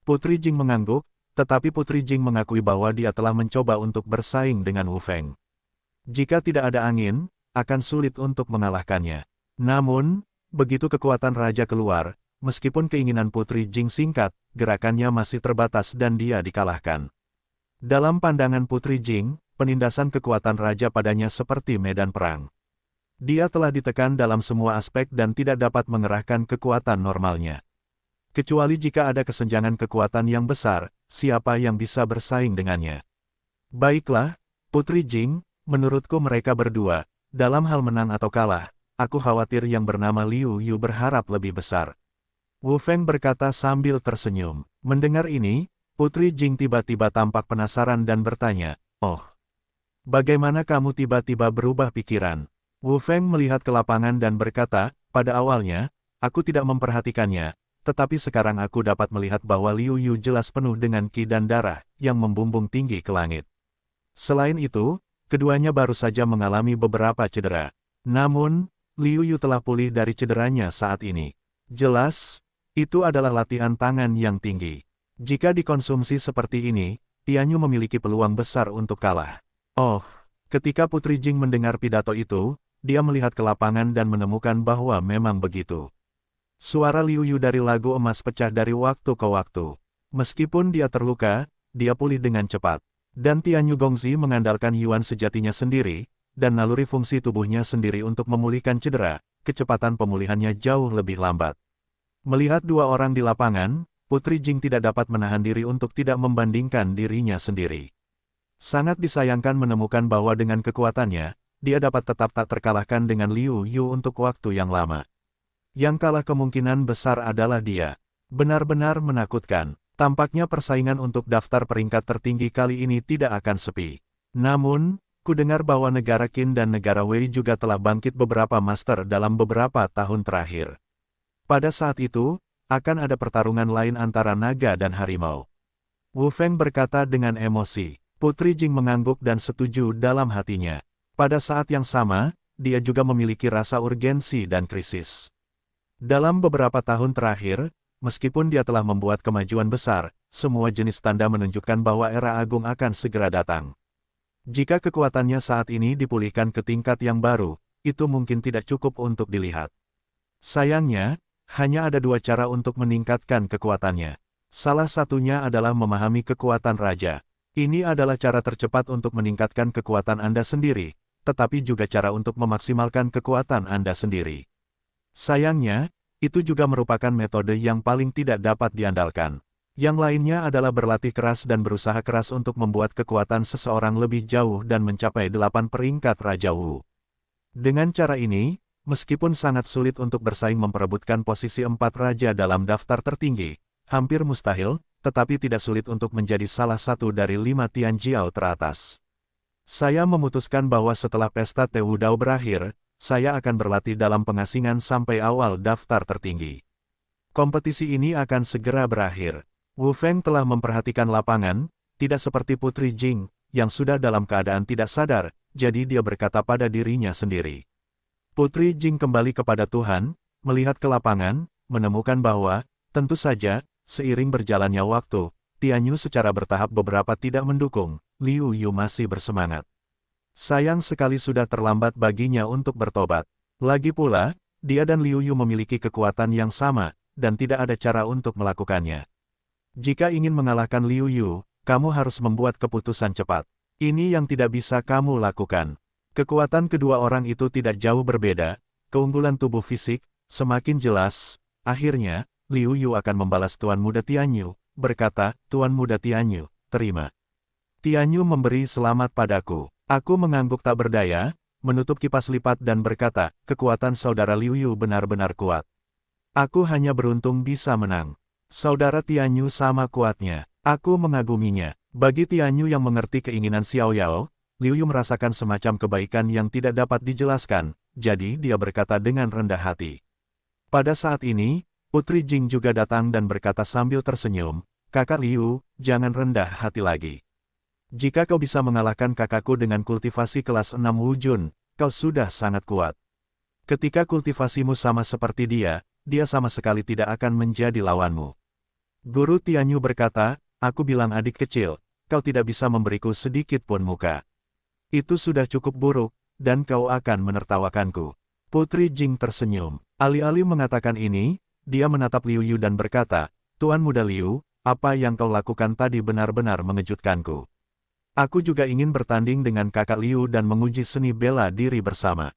Putri Jing mengangguk, tetapi Putri Jing mengakui bahwa dia telah mencoba untuk bersaing dengan Wu Feng. Jika tidak ada angin, akan sulit untuk mengalahkannya. Namun, begitu kekuatan raja keluar, meskipun keinginan Putri Jing singkat, gerakannya masih terbatas dan dia dikalahkan. Dalam pandangan Putri Jing, penindasan kekuatan raja padanya seperti medan perang. Dia telah ditekan dalam semua aspek dan tidak dapat mengerahkan kekuatan normalnya. Kecuali jika ada kesenjangan kekuatan yang besar, siapa yang bisa bersaing dengannya? Baiklah, Putri Jing, menurutku mereka berdua, dalam hal menang atau kalah, aku khawatir yang bernama Liu Yu berharap lebih besar. Wu Feng berkata sambil tersenyum. Mendengar ini, Putri Jing tiba-tiba tampak penasaran dan bertanya, "Oh, bagaimana kamu tiba-tiba berubah pikiran?" Wu Feng melihat ke lapangan dan berkata, "Pada awalnya, aku tidak memperhatikannya, tetapi sekarang aku dapat melihat bahwa Liu Yu jelas penuh dengan ki dan darah, yang membumbung tinggi ke langit. Selain itu, keduanya baru saja mengalami beberapa cedera. Namun, Liu Yu telah pulih dari cederanya saat ini. Jelas, itu adalah latihan tangan yang tinggi. Jika dikonsumsi seperti ini, Tianyu memiliki peluang besar untuk kalah." Oh, ketika Putri Jing mendengar pidato itu, dia melihat ke lapangan dan menemukan bahwa memang begitu. Suara Liu Yu dari lagu emas pecah dari waktu ke waktu. Meskipun dia terluka, dia pulih dengan cepat. Dan Tianyu Gongzi mengandalkan Yuan sejatinya sendiri, dan naluri fungsi tubuhnya sendiri untuk memulihkan cedera, kecepatan pemulihannya jauh lebih lambat. Melihat 2 orang di lapangan, Putri Jing tidak dapat menahan diri untuk tidak membandingkan dirinya sendiri. Sangat disayangkan menemukan bahwa dengan kekuatannya, dia dapat tetap tak terkalahkan dengan Liu Yu untuk waktu yang lama. Yang kalah kemungkinan besar adalah dia. Benar-benar menakutkan. Tampaknya persaingan untuk daftar peringkat tertinggi kali ini tidak akan sepi. Namun, ku dengar bahwa negara Qin dan negara Wei juga telah bangkit beberapa master dalam beberapa tahun terakhir. Pada saat itu, akan ada pertarungan lain antara naga dan harimau. Wu Feng berkata dengan emosi. Putri Jing mengangguk dan setuju dalam hatinya. Pada saat yang sama, dia juga memiliki rasa urgensi dan krisis. Dalam beberapa tahun terakhir, meskipun dia telah membuat kemajuan besar, semua jenis tanda menunjukkan bahwa era agung akan segera datang. Jika kekuatannya saat ini dipulihkan ke tingkat yang baru, itu mungkin tidak cukup untuk dilihat. Sayangnya, hanya ada dua cara untuk meningkatkan kekuatannya. Salah satunya adalah memahami kekuatan raja. Ini adalah cara tercepat untuk meningkatkan kekuatan Anda sendiri, tetapi juga cara untuk memaksimalkan kekuatan Anda sendiri. Sayangnya, itu juga merupakan metode yang paling tidak dapat diandalkan. Yang lainnya adalah berlatih keras dan berusaha keras untuk membuat kekuatan seseorang lebih jauh dan mencapai 8 peringkat Raja Wu. Dengan cara ini, meskipun sangat sulit untuk bersaing memperebutkan posisi 4 raja dalam daftar tertinggi, hampir mustahil, tetapi tidak sulit untuk menjadi salah satu dari 5 Tianjiao teratas. Saya memutuskan bahwa setelah pesta Teh Wudao berakhir, saya akan berlatih dalam pengasingan sampai awal daftar tertinggi. Kompetisi ini akan segera berakhir. Wu Feng telah memperhatikan lapangan, tidak seperti Putri Jing, yang sudah dalam keadaan tidak sadar, jadi dia berkata pada dirinya sendiri. Putri Jing kembali kepada Tuhan, melihat ke lapangan, menemukan bahwa, tentu saja, seiring berjalannya waktu, Tianyu secara bertahap beberapa tidak mendukung, Liu Yu masih bersemangat. Sayang sekali sudah terlambat baginya untuk bertobat. Lagi pula, dia dan Liu Yu memiliki kekuatan yang sama, dan tidak ada cara untuk melakukannya. Jika ingin mengalahkan Liu Yu, kamu harus membuat keputusan cepat. Ini yang tidak bisa kamu lakukan. Kekuatan kedua orang itu tidak jauh berbeda, keunggulan tubuh fisik, semakin jelas. Akhirnya, Liu Yu akan membalas Tuan Muda Tianyu, berkata, Tuan Muda Tianyu, terima. Tianyu memberi selamat padaku. Aku mengangguk tak berdaya, menutup kipas lipat dan berkata, kekuatan saudara Liu Yu benar-benar kuat. Aku hanya beruntung bisa menang. Saudara Tianyu sama kuatnya. Aku mengaguminya. Bagi Tianyu yang mengerti keinginan Xiao Yao, Liu Yu merasakan semacam kebaikan yang tidak dapat dijelaskan, jadi dia berkata dengan rendah hati. Pada saat ini, Putri Jing juga datang dan berkata sambil tersenyum, Kakak Liu, jangan rendah hati lagi. Jika kau bisa mengalahkan kakakku dengan kultivasi kelas 6 Wujun, kau sudah sangat kuat. Ketika kultivasimu sama seperti dia sama sekali tidak akan menjadi lawanmu. Guru Tianyu berkata, aku bilang adik kecil, kau tidak bisa memberiku sedikit pun muka. Itu sudah cukup buruk, dan kau akan menertawakanku. Putri Jing tersenyum. Alih-alih mengatakan ini, dia menatap Liu Yu dan berkata, Tuan Muda Liu, apa yang kau lakukan tadi benar-benar mengejutkanku. Aku juga ingin bertanding dengan kakak Liu dan menguji seni bela diri bersama.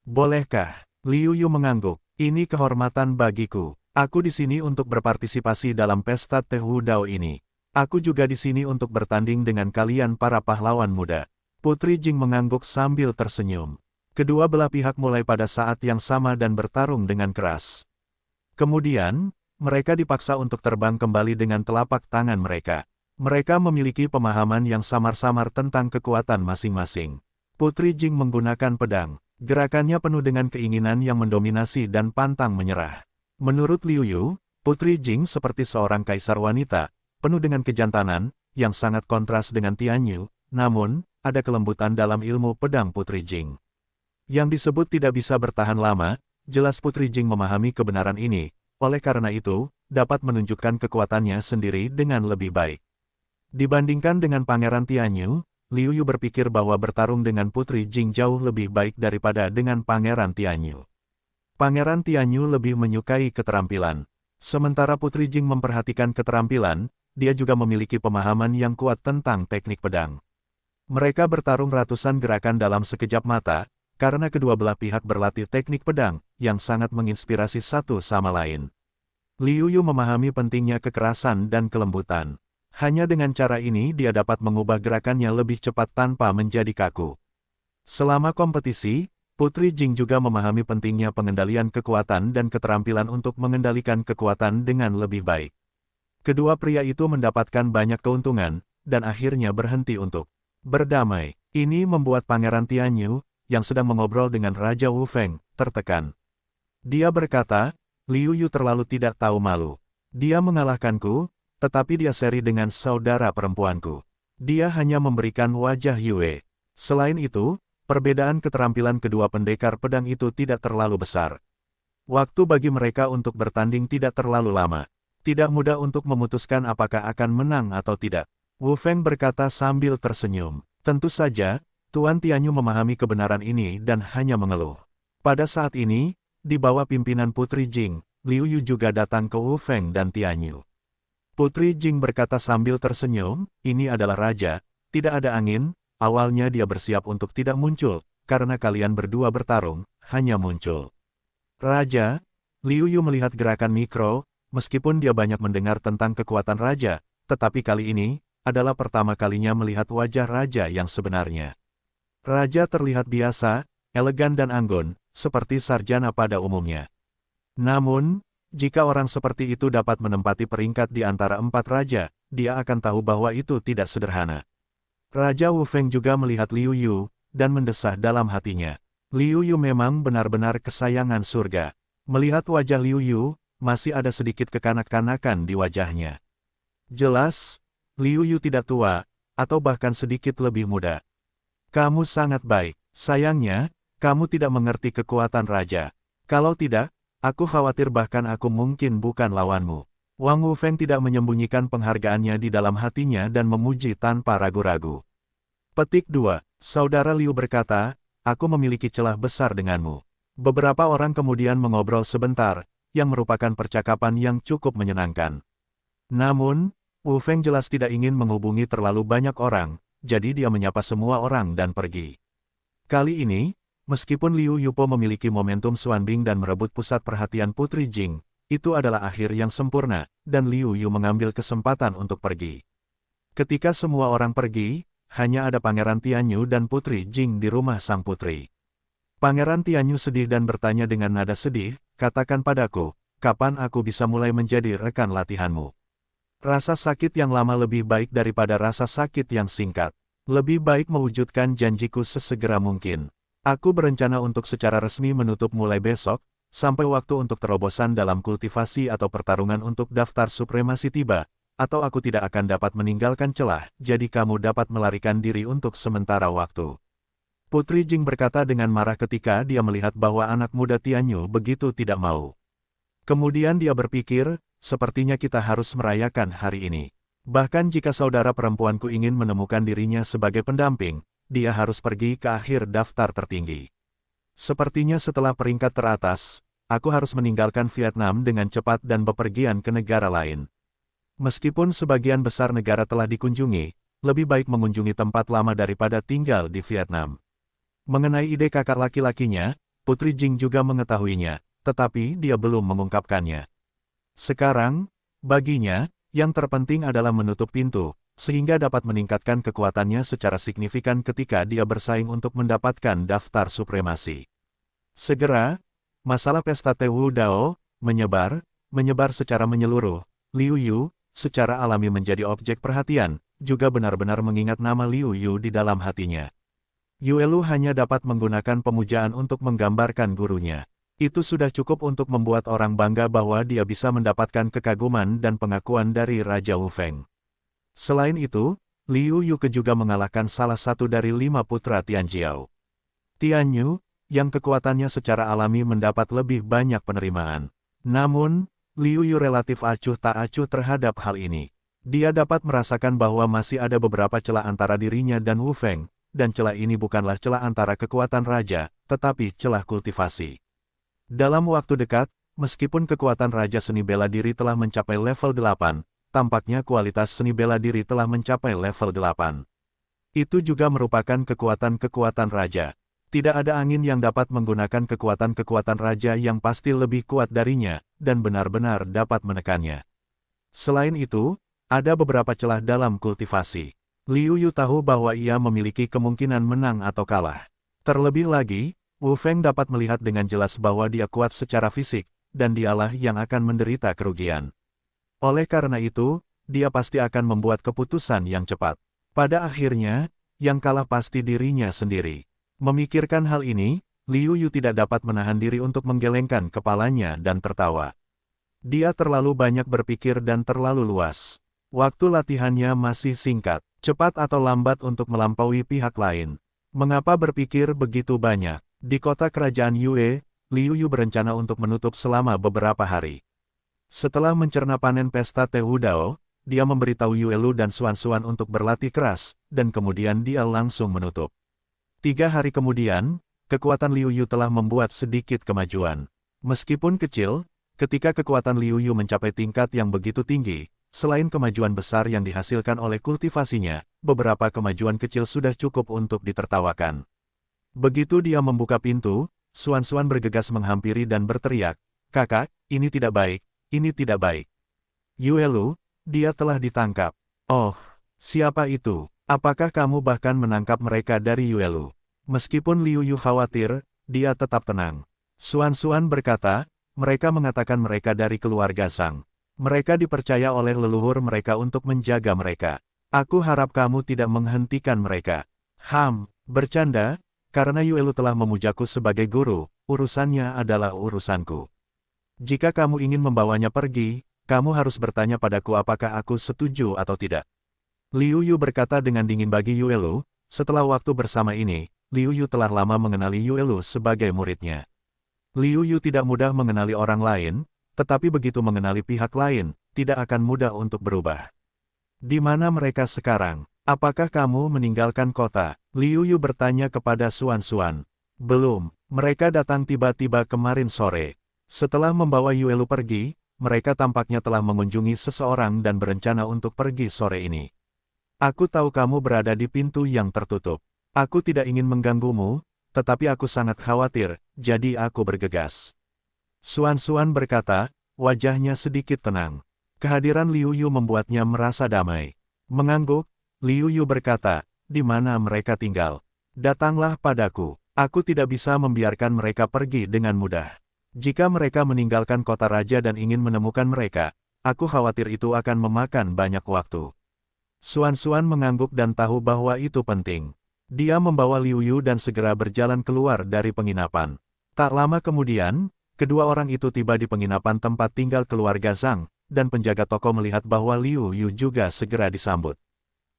Bolehkah? Liu Yu mengangguk. Ini kehormatan bagiku. Aku di sini untuk berpartisipasi dalam pesta Teh Wudao ini. Aku juga di sini untuk bertanding dengan kalian para pahlawan muda. Putri Jing mengangguk sambil tersenyum. Kedua belah pihak mulai pada saat yang sama dan bertarung dengan keras. Kemudian, mereka dipaksa untuk terbang kembali dengan telapak tangan mereka. Mereka memiliki pemahaman yang samar-samar tentang kekuatan masing-masing. Putri Jing menggunakan pedang. Gerakannya penuh dengan keinginan yang mendominasi dan pantang menyerah. Menurut Liu Yu, Putri Jing seperti seorang kaisar wanita, penuh dengan kejantanan, yang sangat kontras dengan Tianyu, namun, ada kelembutan dalam ilmu pedang Putri Jing. Yang disebut tidak bisa bertahan lama, jelas Putri Jing memahami kebenaran ini, oleh karena itu, dapat menunjukkan kekuatannya sendiri dengan lebih baik. Dibandingkan dengan Pangeran Tianyu, Liu Yu berpikir bahwa bertarung dengan Putri Jing jauh lebih baik daripada dengan Pangeran Tianyu. Pangeran Tianyu lebih menyukai keterampilan. Sementara Putri Jing memperhatikan keterampilan, dia juga memiliki pemahaman yang kuat tentang teknik pedang. Mereka bertarung ratusan gerakan dalam sekejap mata, karena kedua belah pihak berlatih teknik pedang, yang sangat menginspirasi satu sama lain. Liu Yu memahami pentingnya kekerasan dan kelembutan. Hanya dengan cara ini dia dapat mengubah gerakannya lebih cepat tanpa menjadi kaku. Selama kompetisi, Putri Jing juga memahami pentingnya pengendalian kekuatan dan keterampilan untuk mengendalikan kekuatan dengan lebih baik. Kedua pria itu mendapatkan banyak keuntungan, dan akhirnya berhenti untuk berdamai. Ini membuat Pangeran Tianyu, yang sedang mengobrol dengan Raja Wu Feng, tertekan. Dia berkata, Liu Yu terlalu tidak tahu malu. Dia mengalahkanku, tetapi dia seri dengan saudara perempuanku. Dia hanya memberikan wajah Yue. Selain itu, perbedaan keterampilan kedua pendekar pedang itu tidak terlalu besar. Waktu bagi mereka untuk bertanding tidak terlalu lama. Tidak mudah untuk memutuskan apakah akan menang atau tidak. Wu Feng berkata sambil tersenyum. Tentu saja, Tuan Tianyu memahami kebenaran ini dan hanya mengeluh. Pada saat ini, di bawah pimpinan Putri Jing, Liu Yu juga datang ke Wu Feng dan Tianyu. Putri Jing berkata sambil tersenyum, ini adalah raja, tidak ada angin, awalnya dia bersiap untuk tidak muncul, karena kalian berdua bertarung, hanya muncul. Raja, Liu Yu melihat gerakan mikro, meskipun dia banyak mendengar tentang kekuatan raja, tetapi kali ini, adalah pertama kalinya melihat wajah raja yang sebenarnya. Raja terlihat biasa, elegan dan anggun, seperti sarjana pada umumnya. Namun, jika orang seperti itu dapat menempati peringkat di antara 4 raja, dia akan tahu bahwa itu tidak sederhana. Raja Wu Feng juga melihat Liu Yu, dan mendesah dalam hatinya. Liu Yu memang benar-benar kesayangan surga. Melihat wajah Liu Yu, masih ada sedikit kekanak-kanakan di wajahnya. Jelas, Liu Yu tidak tua, atau bahkan sedikit lebih muda. Kamu sangat baik, sayangnya, kamu tidak mengerti kekuatan raja. Kalau tidak, aku khawatir bahkan aku mungkin bukan lawanmu. Wang Wu Feng tidak menyembunyikan penghargaannya di dalam hatinya dan memuji tanpa ragu-ragu. Petik 2. Saudara Liu berkata, aku memiliki celah besar denganmu. Beberapa orang kemudian mengobrol sebentar, yang merupakan percakapan yang cukup menyenangkan. Namun, Wu Feng jelas tidak ingin menghubungi terlalu banyak orang, jadi dia menyapa semua orang dan pergi. Kali ini, meskipun Liu Yupo memiliki momentum Xuanbing dan merebut pusat perhatian Putri Jing, itu adalah akhir yang sempurna, dan Liu Yu mengambil kesempatan untuk pergi. Ketika semua orang pergi, hanya ada Pangeran Tianyu dan Putri Jing di rumah sang putri. Pangeran Tianyu sedih dan bertanya dengan nada sedih, katakan padaku, kapan aku bisa mulai menjadi rekan latihanmu? Rasa sakit yang lama lebih baik daripada rasa sakit yang singkat. Lebih baik mewujudkan janjiku sesegera mungkin. Aku berencana untuk secara resmi menutup mulai besok, sampai waktu untuk terobosan dalam kultivasi atau pertarungan untuk daftar supremasi tiba, atau aku tidak akan dapat meninggalkan celah, jadi kamu dapat melarikan diri untuk sementara waktu. Putri Jing berkata dengan marah ketika dia melihat bahwa anak muda Tianyu begitu tidak mau. Kemudian dia berpikir, sepertinya kita harus merayakan hari ini. Bahkan jika saudara perempuanku ingin menemukan dirinya sebagai pendamping, dia harus pergi ke akhir daftar tertinggi. Sepertinya setelah peringkat teratas, aku harus meninggalkan Vietnam dengan cepat dan bepergian ke negara lain. Meskipun sebagian besar negara telah dikunjungi, lebih baik mengunjungi tempat lama daripada tinggal di Vietnam. Mengenai ide kakak laki-lakinya, Putri Jing juga mengetahuinya, tetapi dia belum mengungkapkannya. Sekarang, baginya, yang terpenting adalah menutup pintu, sehingga dapat meningkatkan kekuatannya secara signifikan ketika dia bersaing untuk mendapatkan daftar supremasi. Segera, masalah pesta Tewu Dao menyebar secara menyeluruh. Liu Yu, secara alami menjadi objek perhatian, juga benar-benar mengingat nama Liu Yu di dalam hatinya. Yuelu hanya dapat menggunakan pemujaan untuk menggambarkan gurunya. Itu sudah cukup untuk membuat orang bangga bahwa dia bisa mendapatkan kekaguman dan pengakuan dari Raja Wu Feng. Selain itu, Liu Yu juga mengalahkan salah satu dari 5 putra Tianjiao. Tianyu, yang kekuatannya secara alami mendapat lebih banyak penerimaan. Namun, Liu Yu relatif acuh tak acuh terhadap hal ini. Dia dapat merasakan bahwa masih ada beberapa celah antara dirinya dan Wu Feng, dan celah ini bukanlah celah antara kekuatan raja, tetapi celah kultivasi. Dalam waktu dekat, meskipun kekuatan Raja Seni Bela Diri telah mencapai level 8, tampaknya kualitas seni bela diri telah mencapai level 8. Itu juga merupakan kekuatan-kekuatan Raja. Tidak ada angin yang dapat menggunakan kekuatan-kekuatan Raja yang pasti lebih kuat darinya, dan benar-benar dapat menekannya. Selain itu, ada beberapa celah dalam kultivasi. Liu Yu tahu bahwa ia memiliki kemungkinan menang atau kalah. Terlebih lagi, Wu Feng dapat melihat dengan jelas bahwa dia kuat secara fisik, dan dialah yang akan menderita kerugian. Oleh karena itu, dia pasti akan membuat keputusan yang cepat. Pada akhirnya, yang kalah pasti dirinya sendiri. Memikirkan hal ini, Liu Yu tidak dapat menahan diri untuk menggelengkan kepalanya dan tertawa. Dia terlalu banyak berpikir dan terlalu luas. Waktu latihannya masih singkat. Cepat atau lambat untuk melampaui pihak lain. Mengapa berpikir begitu banyak? Di kota kerajaan Yue, Liu Yu berencana untuk menutup selama beberapa hari. Setelah mencerna panen pesta Teh Wudao, dia memberitahu Yue Lu dan Xuan untuk berlatih keras, dan kemudian dia langsung menutup. 3 hari kemudian, kekuatan Liu Yu telah membuat sedikit kemajuan. Meskipun kecil, ketika kekuatan Liu Yu mencapai tingkat yang begitu tinggi, selain kemajuan besar yang dihasilkan oleh kultivasinya, beberapa kemajuan kecil sudah cukup untuk ditertawakan. Begitu dia membuka pintu, Xuan bergegas menghampiri dan berteriak, "Kakak, ini tidak baik, ini tidak baik. Yue Lu, dia telah ditangkap." "Oh, siapa itu? Apakah kamu bahkan menangkap mereka dari Yue Lu?" Meskipun Liu Yu khawatir, dia tetap tenang. Xuan berkata, "Mereka mengatakan mereka dari keluarga Zhang. Mereka dipercaya oleh leluhur mereka untuk menjaga mereka. Aku harap kamu tidak menghentikan mereka." Bercanda, karena Yue Lu telah memujaku sebagai guru, urusannya adalah urusanku. Jika kamu ingin membawanya pergi, kamu harus bertanya padaku apakah aku setuju atau tidak." Liu Yu berkata dengan dingin bagi Yue Lu, setelah waktu bersama ini, Liu Yu telah lama mengenali Yue Lu sebagai muridnya. Liu Yu tidak mudah mengenali orang lain, tetapi begitu mengenali pihak lain, tidak akan mudah untuk berubah. "Di mana mereka sekarang? Apakah kamu meninggalkan kota?" Liu Yu bertanya kepada Xuan. "Belum, mereka datang tiba-tiba kemarin sore. Setelah membawa Yue Lu pergi, mereka tampaknya telah mengunjungi seseorang dan berencana untuk pergi sore ini. Aku tahu kamu berada di pintu yang tertutup. Aku tidak ingin mengganggumu, tetapi aku sangat khawatir, jadi aku bergegas." Xuan berkata, wajahnya sedikit tenang. Kehadiran Liu Yu membuatnya merasa damai. Mengangguk, Liu Yu berkata, "Di mana mereka tinggal? Datanglah padaku. Aku tidak bisa membiarkan mereka pergi dengan mudah. Jika mereka meninggalkan kota raja dan ingin menemukan mereka, aku khawatir itu akan memakan banyak waktu." Xuan mengangguk dan tahu bahwa itu penting. Dia membawa Liu Yu dan segera berjalan keluar dari penginapan. Tak lama kemudian, kedua orang itu tiba di penginapan tempat tinggal keluarga Zhang, dan penjaga toko melihat bahwa Liu Yu juga segera disambut.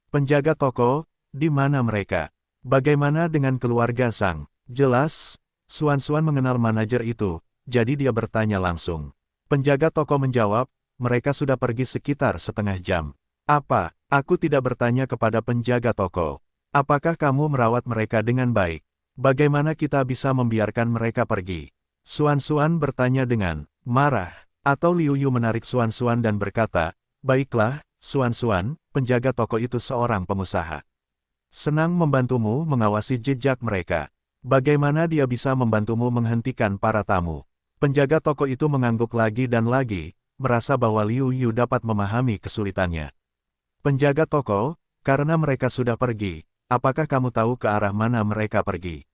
"Penjaga toko, di mana mereka? Bagaimana dengan keluarga Zhang?" Jelas, Xuan mengenal manajer itu, jadi dia bertanya langsung. Penjaga toko menjawab, "Mereka sudah pergi sekitar setengah jam." "Apa? Aku tidak bertanya kepada penjaga toko. Apakah kamu merawat mereka dengan baik? Bagaimana kita bisa membiarkan mereka pergi?" Xuan bertanya dengan marah. Atau Liu Yu menarik Xuan dan berkata, "Baiklah, Xuan, penjaga toko itu seorang pengusaha. Senang membantumu mengawasi jejak mereka. Bagaimana dia bisa membantumu menghentikan para tamu?" Penjaga toko itu mengangguk lagi dan lagi, merasa bahwa Liu Yu dapat memahami kesulitannya. "Penjaga toko, karena mereka sudah pergi, apakah kamu tahu ke arah mana mereka pergi?"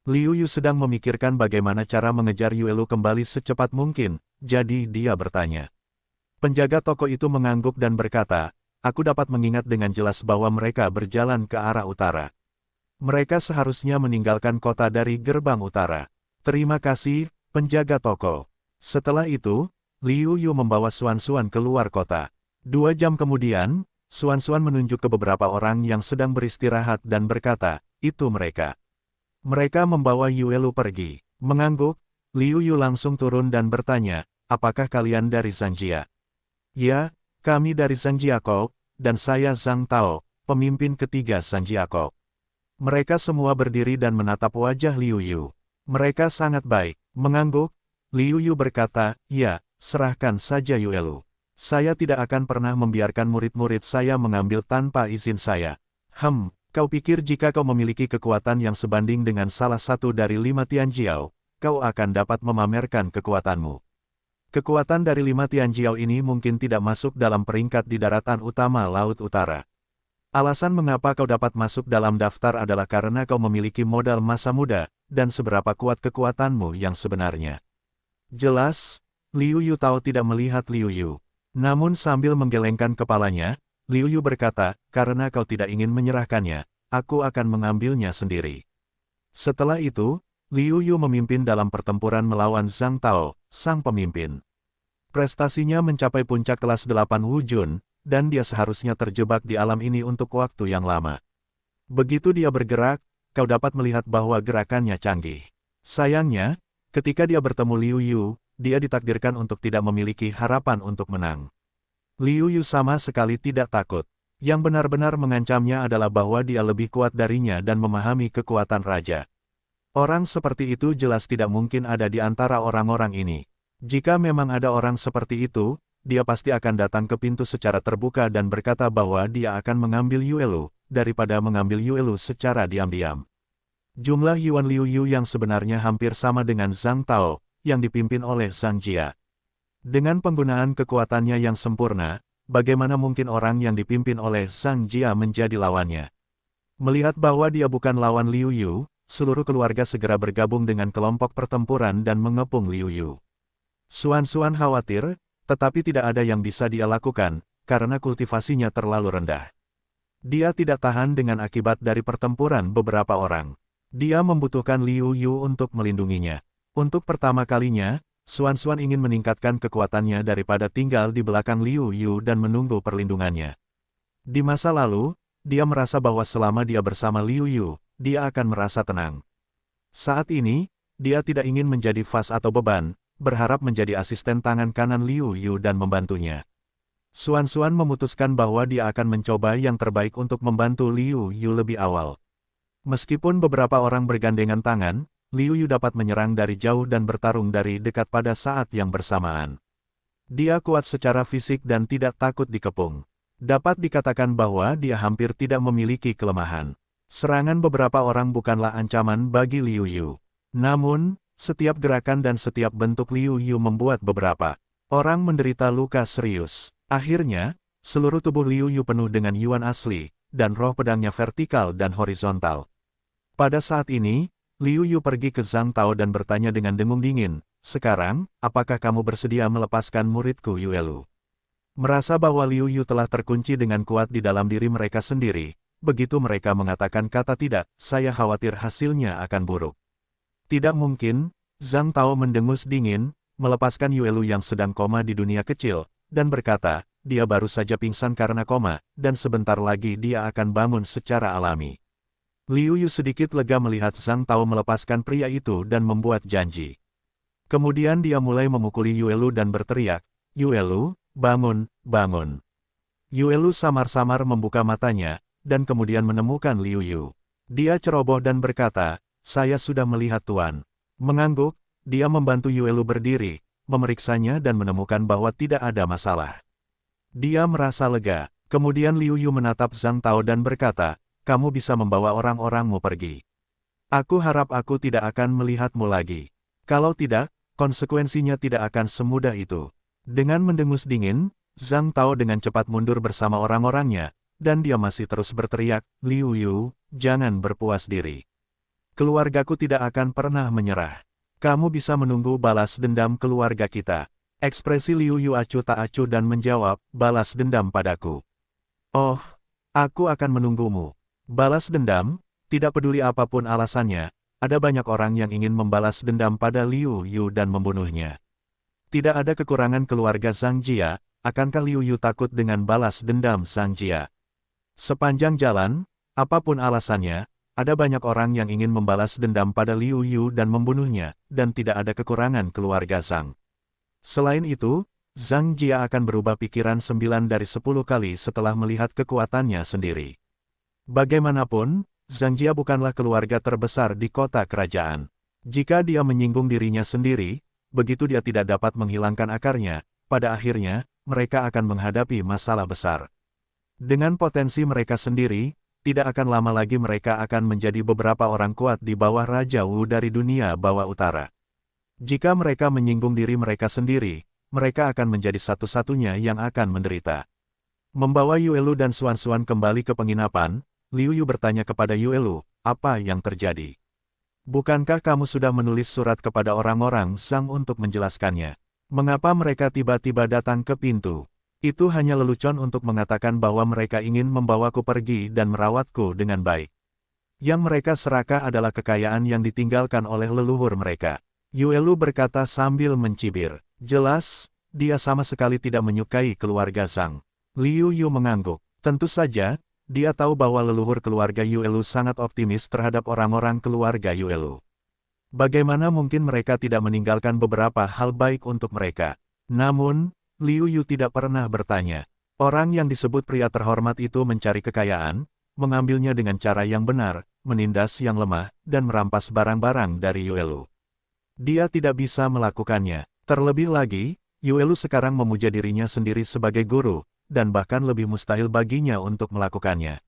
Liu Yu sedang memikirkan bagaimana cara mengejar Yue Lu kembali secepat mungkin, jadi dia bertanya. Penjaga toko itu mengangguk dan berkata, "Aku dapat mengingat dengan jelas bahwa mereka berjalan ke arah utara. Mereka seharusnya meninggalkan kota dari gerbang utara." "Terima kasih, penjaga toko." Setelah itu, Liu Yu membawa Xuan keluar kota. 2 jam kemudian, Xuan menunjuk ke beberapa orang yang sedang beristirahat dan berkata, "Itu mereka." Mereka membawa Yue Lu pergi. Mengangguk, Liu Yu langsung turun dan bertanya, "Apakah kalian dari Zhangjia?" "Ya, kami dari Zhangjiakou, dan saya Zhang Tao, pemimpin ketiga Zhangjiakou." Mereka semua berdiri dan menatap wajah Liu Yu. Mereka sangat baik. Mengangguk, Liu Yu berkata, "Ya, serahkan saja Yue Lu. Saya tidak akan pernah membiarkan murid-murid saya mengambil tanpa izin saya." Kau pikir jika kau memiliki kekuatan yang sebanding dengan salah satu dari 5 Tianjiao, kau akan dapat memamerkan kekuatanmu. Kekuatan dari 5 Tianjiao ini mungkin tidak masuk dalam peringkat di daratan utama Laut Utara. Alasan mengapa kau dapat masuk dalam daftar adalah karena kau memiliki modal masa muda, dan seberapa kuat kekuatanmu yang sebenarnya. Jelas, Liu Yu tahu tidak melihat Liu Yu. Namun sambil menggelengkan kepalanya, Liu Yu berkata, "Karena kau tidak ingin menyerahkannya, aku akan mengambilnya sendiri." Setelah itu, Liu Yu memimpin dalam pertempuran melawan Zhang Tao, sang pemimpin. Prestasinya mencapai puncak kelas 8 Wu Jun, dan dia seharusnya terjebak di alam ini untuk waktu yang lama. Begitu dia bergerak, kau dapat melihat bahwa gerakannya canggih. Sayangnya, ketika dia bertemu Liu Yu, dia ditakdirkan untuk tidak memiliki harapan untuk menang. Liu Yu sama sekali tidak takut. Yang benar-benar mengancamnya adalah bahwa dia lebih kuat darinya dan memahami kekuatan raja. Orang seperti itu jelas tidak mungkin ada di antara orang-orang ini. Jika memang ada orang seperti itu, dia pasti akan datang ke pintu secara terbuka dan berkata bahwa dia akan mengambil Yuelu, daripada mengambil Yuelu secara diam-diam. Jumlah Yuan Liu Yu yang sebenarnya hampir sama dengan Zhang Tao, yang dipimpin oleh Zhang Jia. Dengan penggunaan kekuatannya yang sempurna, bagaimana mungkin orang yang dipimpin oleh Zhang Jia menjadi lawannya? Melihat bahwa dia bukan lawan Liu Yu, seluruh keluarga segera bergabung dengan kelompok pertempuran dan mengepung Liu Yu. Xuan khawatir, tetapi tidak ada yang bisa dia lakukan, karena kultivasinya terlalu rendah. Dia tidak tahan dengan akibat dari pertempuran beberapa orang. Dia membutuhkan Liu Yu untuk melindunginya. Untuk pertama kalinya, Xuan ingin meningkatkan kekuatannya daripada tinggal di belakang Liu Yu dan menunggu perlindungannya. Di masa lalu, dia merasa bahwa selama dia bersama Liu Yu, dia akan merasa tenang. Saat ini, dia tidak ingin menjadi vas atau beban, berharap menjadi asisten tangan kanan Liu Yu dan membantunya. Xuan memutuskan bahwa dia akan mencoba yang terbaik untuk membantu Liu Yu lebih awal. Meskipun beberapa orang bergandengan tangan, Liu Yu dapat menyerang dari jauh dan bertarung dari dekat pada saat yang bersamaan. Dia kuat secara fisik dan tidak takut dikepung. Dapat dikatakan bahwa dia hampir tidak memiliki kelemahan. Serangan beberapa orang bukanlah ancaman bagi Liu Yu. Namun, setiap gerakan dan setiap bentuk Liu Yu membuat beberapa orang menderita luka serius. Akhirnya, seluruh tubuh Liu Yu penuh dengan yuan asli, dan roh pedangnya vertikal dan horizontal. Pada saat ini, Liu Yu pergi ke Zhang Tao dan bertanya dengan dengung dingin, "Sekarang, apakah kamu bersedia melepaskan muridku Yuelu?" Merasa bahwa Liu Yu telah terkunci dengan kuat di dalam diri mereka sendiri, begitu mereka mengatakan kata tidak, "Saya khawatir hasilnya akan buruk." Tidak mungkin, Zhang Tao mendengus dingin, melepaskan Yuelu yang sedang koma di dunia kecil, dan berkata, dia baru saja pingsan karena koma, dan sebentar lagi dia akan bangun secara alami. Liu Yu sedikit lega melihat Zhang Tao melepaskan pria itu dan membuat janji. Kemudian dia mulai memukuli Yuelu dan berteriak, "Yuelu, bangun, bangun." Yuelu samar-samar membuka matanya, dan kemudian menemukan Liu Yu. Dia ceroboh dan berkata, "Saya sudah melihat Tuan." Mengangguk, dia membantu Yuelu berdiri, memeriksanya dan menemukan bahwa tidak ada masalah. Dia merasa lega. Kemudian Liu Yu menatap Zhang Tao dan berkata, "Kamu bisa membawa orang-orangmu pergi. Aku harap aku tidak akan melihatmu lagi. Kalau tidak, konsekuensinya tidak akan semudah itu." Dengan mendengus dingin, Zhang Tao dengan cepat mundur bersama orang-orangnya, dan dia masih terus berteriak, "Liu Yu, jangan berpuas diri. Keluargaku tidak akan pernah menyerah. Kamu bisa menunggu balas dendam keluarga kita." Ekspresi Liu Yu acuh tak acuh dan menjawab, "Balas dendam padaku? Oh, aku akan menunggumu." Balas dendam, tidak peduli apapun alasannya, ada banyak orang yang ingin membalas dendam pada Liu Yu dan membunuhnya. Tidak ada kekurangan keluarga Zhang Jia, akankah Liu Yu takut dengan balas dendam Zhang Jia? Sepanjang jalan, apapun alasannya, ada banyak orang yang ingin membalas dendam pada Liu Yu dan membunuhnya, dan tidak ada kekurangan keluarga Zhang. Selain itu, Zhang Jia akan berubah pikiran 9 dari 10 kali setelah melihat kekuatannya sendiri. Bagaimanapun, Zhang Jia bukanlah keluarga terbesar di kota kerajaan. Jika dia menyinggung dirinya sendiri, begitu dia tidak dapat menghilangkan akarnya, pada akhirnya, mereka akan menghadapi masalah besar. Dengan potensi mereka sendiri, tidak akan lama lagi mereka akan menjadi beberapa orang kuat di bawah Raja Wu dari dunia bawah utara. Jika mereka menyinggung diri mereka sendiri, mereka akan menjadi satu-satunya yang akan menderita. Membawa Yuelu dan Xuan kembali ke penginapan, Liu Yu bertanya kepada Yuelu, "Apa yang terjadi? Bukankah kamu sudah menulis surat kepada orang-orang Zhang untuk menjelaskannya? Mengapa mereka tiba-tiba datang ke pintu? Itu hanya lelucon untuk mengatakan bahwa mereka ingin membawaku pergi dan merawatku dengan baik. Yang mereka serakah adalah kekayaan yang ditinggalkan oleh leluhur mereka." Yuelu berkata sambil mencibir. Jelas, dia sama sekali tidak menyukai keluarga Zhang. Liu Yu mengangguk. Tentu saja, dia tahu bahwa leluhur keluarga Yuelu sangat optimis terhadap orang-orang keluarga Yuelu. Bagaimana mungkin mereka tidak meninggalkan beberapa hal baik untuk mereka? Namun, Liu Yu tidak pernah bertanya. Orang yang disebut pria terhormat itu mencari kekayaan, mengambilnya dengan cara yang benar, menindas yang lemah, dan merampas barang-barang dari Yuelu. Dia tidak bisa melakukannya. Terlebih lagi, Yuelu sekarang memuja dirinya sendiri sebagai guru, dan bahkan lebih mustahil baginya untuk melakukannya.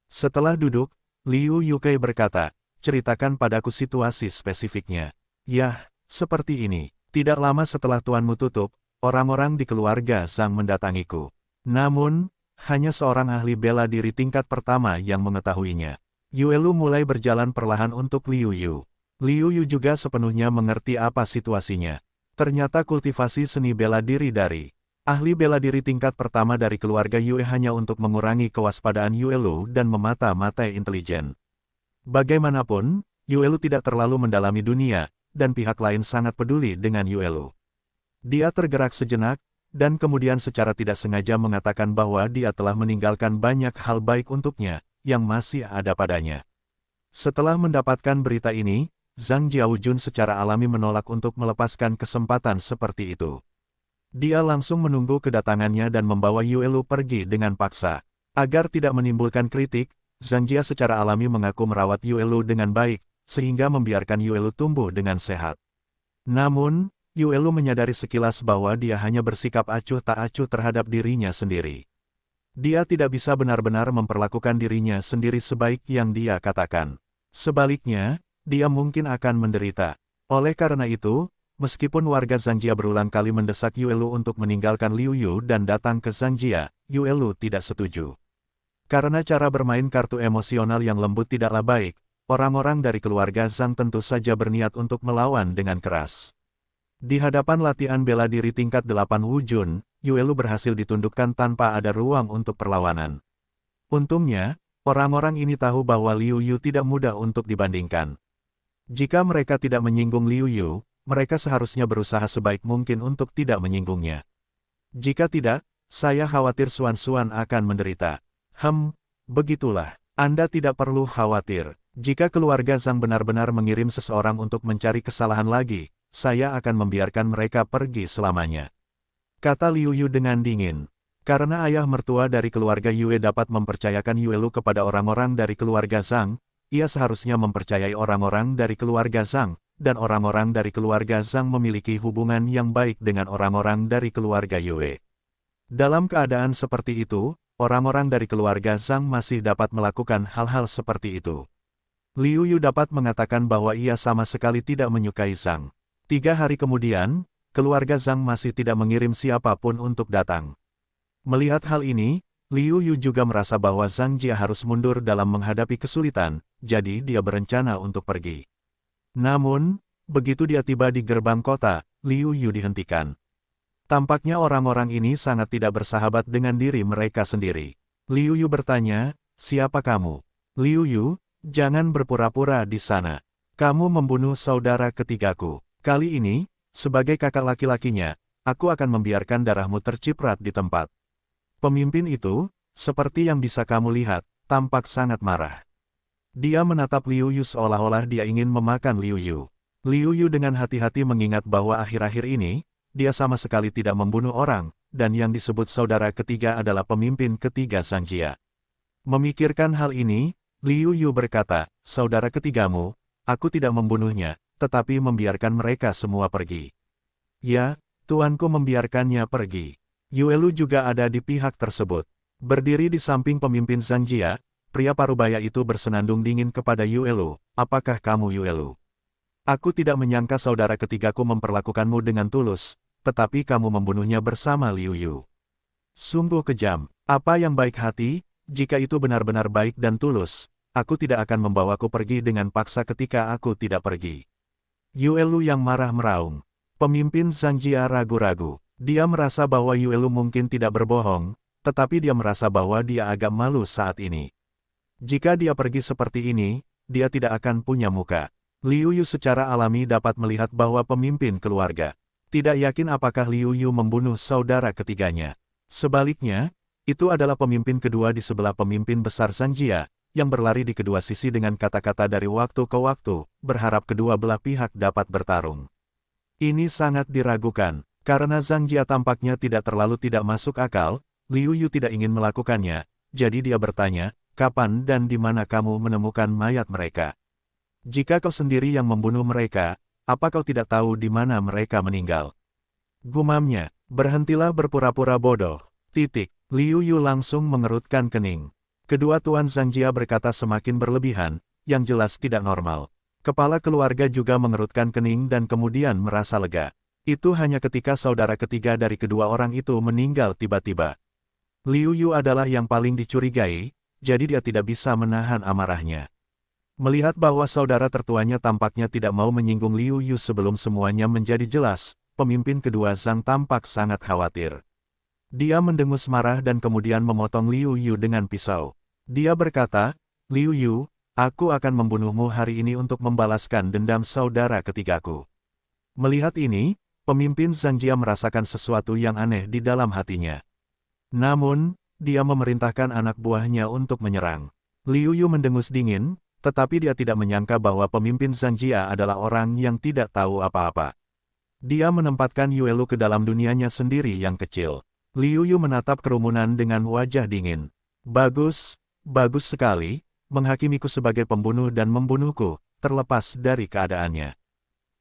Setelah duduk, Liu Yukai berkata, ceritakan padaku situasi spesifiknya. Yah, seperti ini. Tidak lama setelah tuanmu tutup, orang-orang di keluarga Zhang mendatangiku. Namun, hanya seorang ahli bela diri tingkat pertama yang mengetahuinya. Yuelu mulai berjalan perlahan untuk Liu Yu. Liu Yu juga sepenuhnya mengerti apa situasinya. Ternyata kultivasi seni bela diri dari ahli bela diri tingkat pertama dari keluarga Yue hanya untuk mengurangi kewaspadaan Yuelu dan memata-matai intelijen. Bagaimanapun, Yuelu tidak terlalu mendalami dunia, dan pihak lain sangat peduli dengan Yuelu. Dia tergerak sejenak, dan kemudian secara tidak sengaja mengatakan bahwa dia telah meninggalkan banyak hal baik untuknya, yang masih ada padanya. Setelah mendapatkan berita ini, Zhang Jiaojun secara alami menolak untuk melepaskan kesempatan seperti itu. Dia langsung menunggu kedatangannya dan membawa Yuelu pergi dengan paksa. Agar tidak menimbulkan kritik, Zhang Jia secara alami mengaku merawat Yuelu dengan baik, sehingga membiarkan Yuelu tumbuh dengan sehat. Namun, Yuelu menyadari sekilas bahwa dia hanya bersikap acuh tak acuh terhadap dirinya sendiri. Dia tidak bisa benar-benar memperlakukan dirinya sendiri sebaik yang dia katakan. Sebaliknya, dia mungkin akan menderita. Oleh karena itu, meskipun warga Zangjia berulang kali mendesak Yuelu untuk meninggalkan Liu Yu dan datang ke Zangjia, Yuelu tidak setuju. Karena cara bermain kartu emosional yang lembut tidaklah baik, orang-orang dari keluarga Zhang tentu saja berniat untuk melawan dengan keras. Di hadapan latihan bela diri tingkat 8 Wu Jun, Yuelu berhasil ditundukkan tanpa ada ruang untuk perlawanan. Untungnya, orang-orang ini tahu bahwa Liu Yu tidak mudah untuk dibandingkan. Jika mereka tidak menyinggung Liu Yu, mereka seharusnya berusaha sebaik mungkin untuk tidak menyinggungnya. Jika tidak, saya khawatir Suan-Suan akan menderita. Begitulah. Anda tidak perlu khawatir. Jika keluarga Zhang benar-benar mengirim seseorang untuk mencari kesalahan lagi, saya akan membiarkan mereka pergi selamanya. Kata Liu Yu dengan dingin. Karena ayah mertua dari keluarga Yue dapat mempercayakan Yuelu kepada orang-orang dari keluarga Zhang, ia seharusnya mempercayai orang-orang dari keluarga Zhang, dan orang-orang dari keluarga Zhang memiliki hubungan yang baik dengan orang-orang dari keluarga Yue. Dalam keadaan seperti itu, orang-orang dari keluarga Zhang masih dapat melakukan hal-hal seperti itu. Liu Yu dapat mengatakan bahwa ia sama sekali tidak menyukai Zhang. 3 hari kemudian, keluarga Zhang masih tidak mengirim siapapun untuk datang. Melihat hal ini, Liu Yu juga merasa bahwa Zhang Jia harus mundur dalam menghadapi kesulitan, jadi dia berencana untuk pergi. Namun, begitu dia tiba di gerbang kota, Liu Yu dihentikan. Tampaknya orang-orang ini sangat tidak bersahabat dengan diri mereka sendiri. Liu Yu bertanya, siapa kamu? Liu Yu, jangan berpura-pura di sana. Kamu membunuh saudara ketigaku. Kali ini, sebagai kakak laki-lakinya, aku akan membiarkan darahmu terciprat di tempat. Pemimpin itu, seperti yang bisa kamu lihat, tampak sangat marah. Dia menatap Liu Yu seolah-olah dia ingin memakan Liu Yu. Liu Yu dengan hati-hati mengingat bahwa akhir-akhir ini, dia sama sekali tidak membunuh orang, dan yang disebut saudara ketiga adalah pemimpin ketiga Zangjia. Memikirkan hal ini, Liu Yu berkata, saudara ketigamu, aku tidak membunuhnya, tetapi membiarkan mereka semua pergi. Ya, tuanku membiarkannya pergi. Yuelu juga ada di pihak tersebut. Berdiri di samping pemimpin Zangjia, pria parubaya itu bersenandung dingin kepada Yuelu, apakah kamu Yuelu? Aku tidak menyangka saudara ketigaku memperlakukanmu dengan tulus, tetapi kamu membunuhnya bersama Liu Yu. Sungguh kejam. Apa yang baik hati, jika itu benar-benar baik dan tulus, aku tidak akan membawaku pergi dengan paksa ketika aku tidak pergi. Yuelu yang marah meraung. Pemimpin Zangjia ragu-ragu. Dia merasa bahwa Yuelu mungkin tidak berbohong, tetapi dia merasa bahwa dia agak malu saat ini. Jika dia pergi seperti ini, dia tidak akan punya muka. Liu Yu secara alami dapat melihat bahwa pemimpin keluarga tidak yakin apakah Liu Yu membunuh saudara ketiganya. Sebaliknya, Itu adalah pemimpin kedua di sebelah pemimpin besar Zhang Jia, yang berlari di kedua sisi dengan kata-kata dari waktu ke waktu, berharap kedua belah pihak dapat bertarung. Ini sangat diragukan, karena Zhang Jia tampaknya tidak terlalu tidak masuk akal, Liu Yu tidak ingin melakukannya, jadi dia bertanya, kapan dan di mana kamu menemukan mayat mereka? Jika kau sendiri yang membunuh mereka, apa kau tidak tahu di mana mereka meninggal? Gumamnya, berhentilah berpura-pura bodoh. Liu Yu langsung mengerutkan kening. Kedua Tuan Zhang Jia berkata semakin berlebihan, yang jelas tidak normal. Kepala keluarga juga mengerutkan kening dan kemudian merasa lega. Itu hanya ketika saudara ketiga dari kedua orang itu meninggal tiba-tiba. Liu Yu adalah yang paling dicurigai, jadi dia tidak bisa menahan amarahnya. Melihat bahwa saudara tertuanya tampaknya tidak mau menyinggung Liu Yu sebelum semuanya menjadi jelas, pemimpin kedua Zhang tampak sangat khawatir. Dia mendengus marah dan kemudian memotong Liu Yu dengan pisau. Dia berkata, Liu Yu, aku akan membunuhmu hari ini untuk membalaskan dendam saudara ketigaku. Melihat ini, pemimpin Zhang Jia merasakan sesuatu yang aneh di dalam hatinya. Namun, dia memerintahkan anak buahnya untuk menyerang. Liu Yu mendengus dingin, tetapi dia tidak menyangka bahwa pemimpin Zhang Jia adalah orang yang tidak tahu apa-apa. Dia menempatkan Yue Lu ke dalam dunianya sendiri yang kecil. Liu Yu menatap kerumunan dengan wajah dingin. Bagus, bagus sekali, menghakimiku sebagai pembunuh dan membunuhku, terlepas dari keadaannya.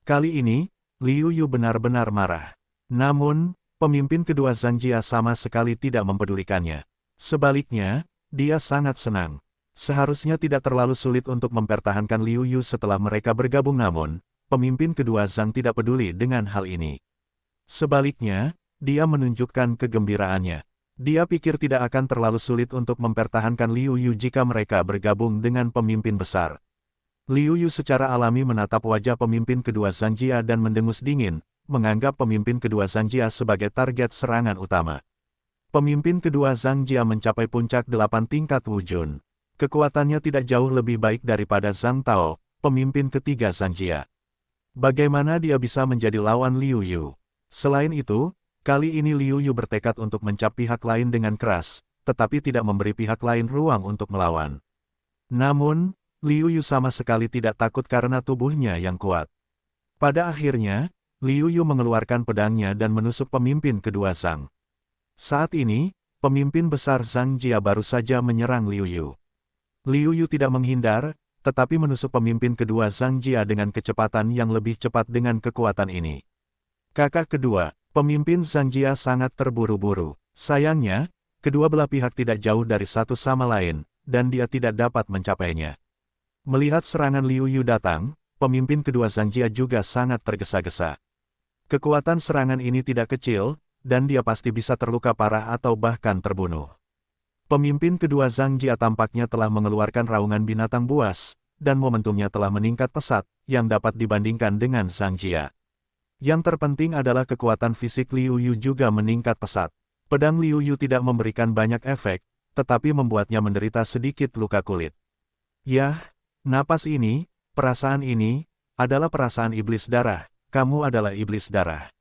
Kali ini, Liu Yu benar-benar marah. Namun, pemimpin kedua Zhang Jia sama sekali tidak mempedulikannya. Sebaliknya, dia sangat senang. Seharusnya tidak terlalu sulit untuk mempertahankan Liu Yu setelah mereka bergabung namun, pemimpin kedua Zhang tidak peduli dengan hal ini. Sebaliknya, dia menunjukkan kegembiraannya. Dia pikir tidak akan terlalu sulit untuk mempertahankan Liu Yu jika mereka bergabung dengan pemimpin besar. Liu Yu secara alami menatap wajah pemimpin kedua Zhang Jia dan mendengus dingin, menganggap pemimpin kedua Zhang Jia sebagai target serangan utama. Pemimpin kedua Zhang Jia mencapai puncak 8 tingkat wujun. Kekuatannya tidak jauh lebih baik daripada Zhang Tao, pemimpin ketiga Zhang Jia. Bagaimana dia bisa menjadi lawan Liu Yu? Selain itu, kali ini Liu Yu bertekad untuk mencap pihak lain dengan keras, tetapi tidak memberi pihak lain ruang untuk melawan. Namun, Liu Yu sama sekali tidak takut karena tubuhnya yang kuat. Pada akhirnya, Liu Yu mengeluarkan pedangnya dan menusuk pemimpin kedua Zhang. Saat ini, pemimpin besar Zhang Jia baru saja menyerang Liu Yu. Liu Yu tidak menghindar, tetapi menusuk pemimpin kedua Zhang Jia dengan kecepatan yang lebih cepat dengan kekuatan ini. Kakak kedua, pemimpin Zhang Jia sangat terburu-buru. Sayangnya, kedua belah pihak tidak jauh dari satu sama lain, dan dia tidak dapat mencapainya. Melihat serangan Liu Yu datang, pemimpin kedua Zhang Jia juga sangat tergesa-gesa. Kekuatan serangan ini tidak kecil, dan dia pasti bisa terluka parah atau bahkan terbunuh. Pemimpin kedua Zhang Jia tampaknya telah mengeluarkan raungan binatang buas, dan momentumnya telah meningkat pesat, yang dapat dibandingkan dengan Zhang Jia. Yang terpenting adalah kekuatan fisik Liu Yu juga meningkat pesat. Pedang Liu Yu tidak memberikan banyak efek, tetapi membuatnya menderita sedikit luka kulit. Yah, napas ini, perasaan ini, adalah perasaan iblis darah, kamu adalah iblis darah.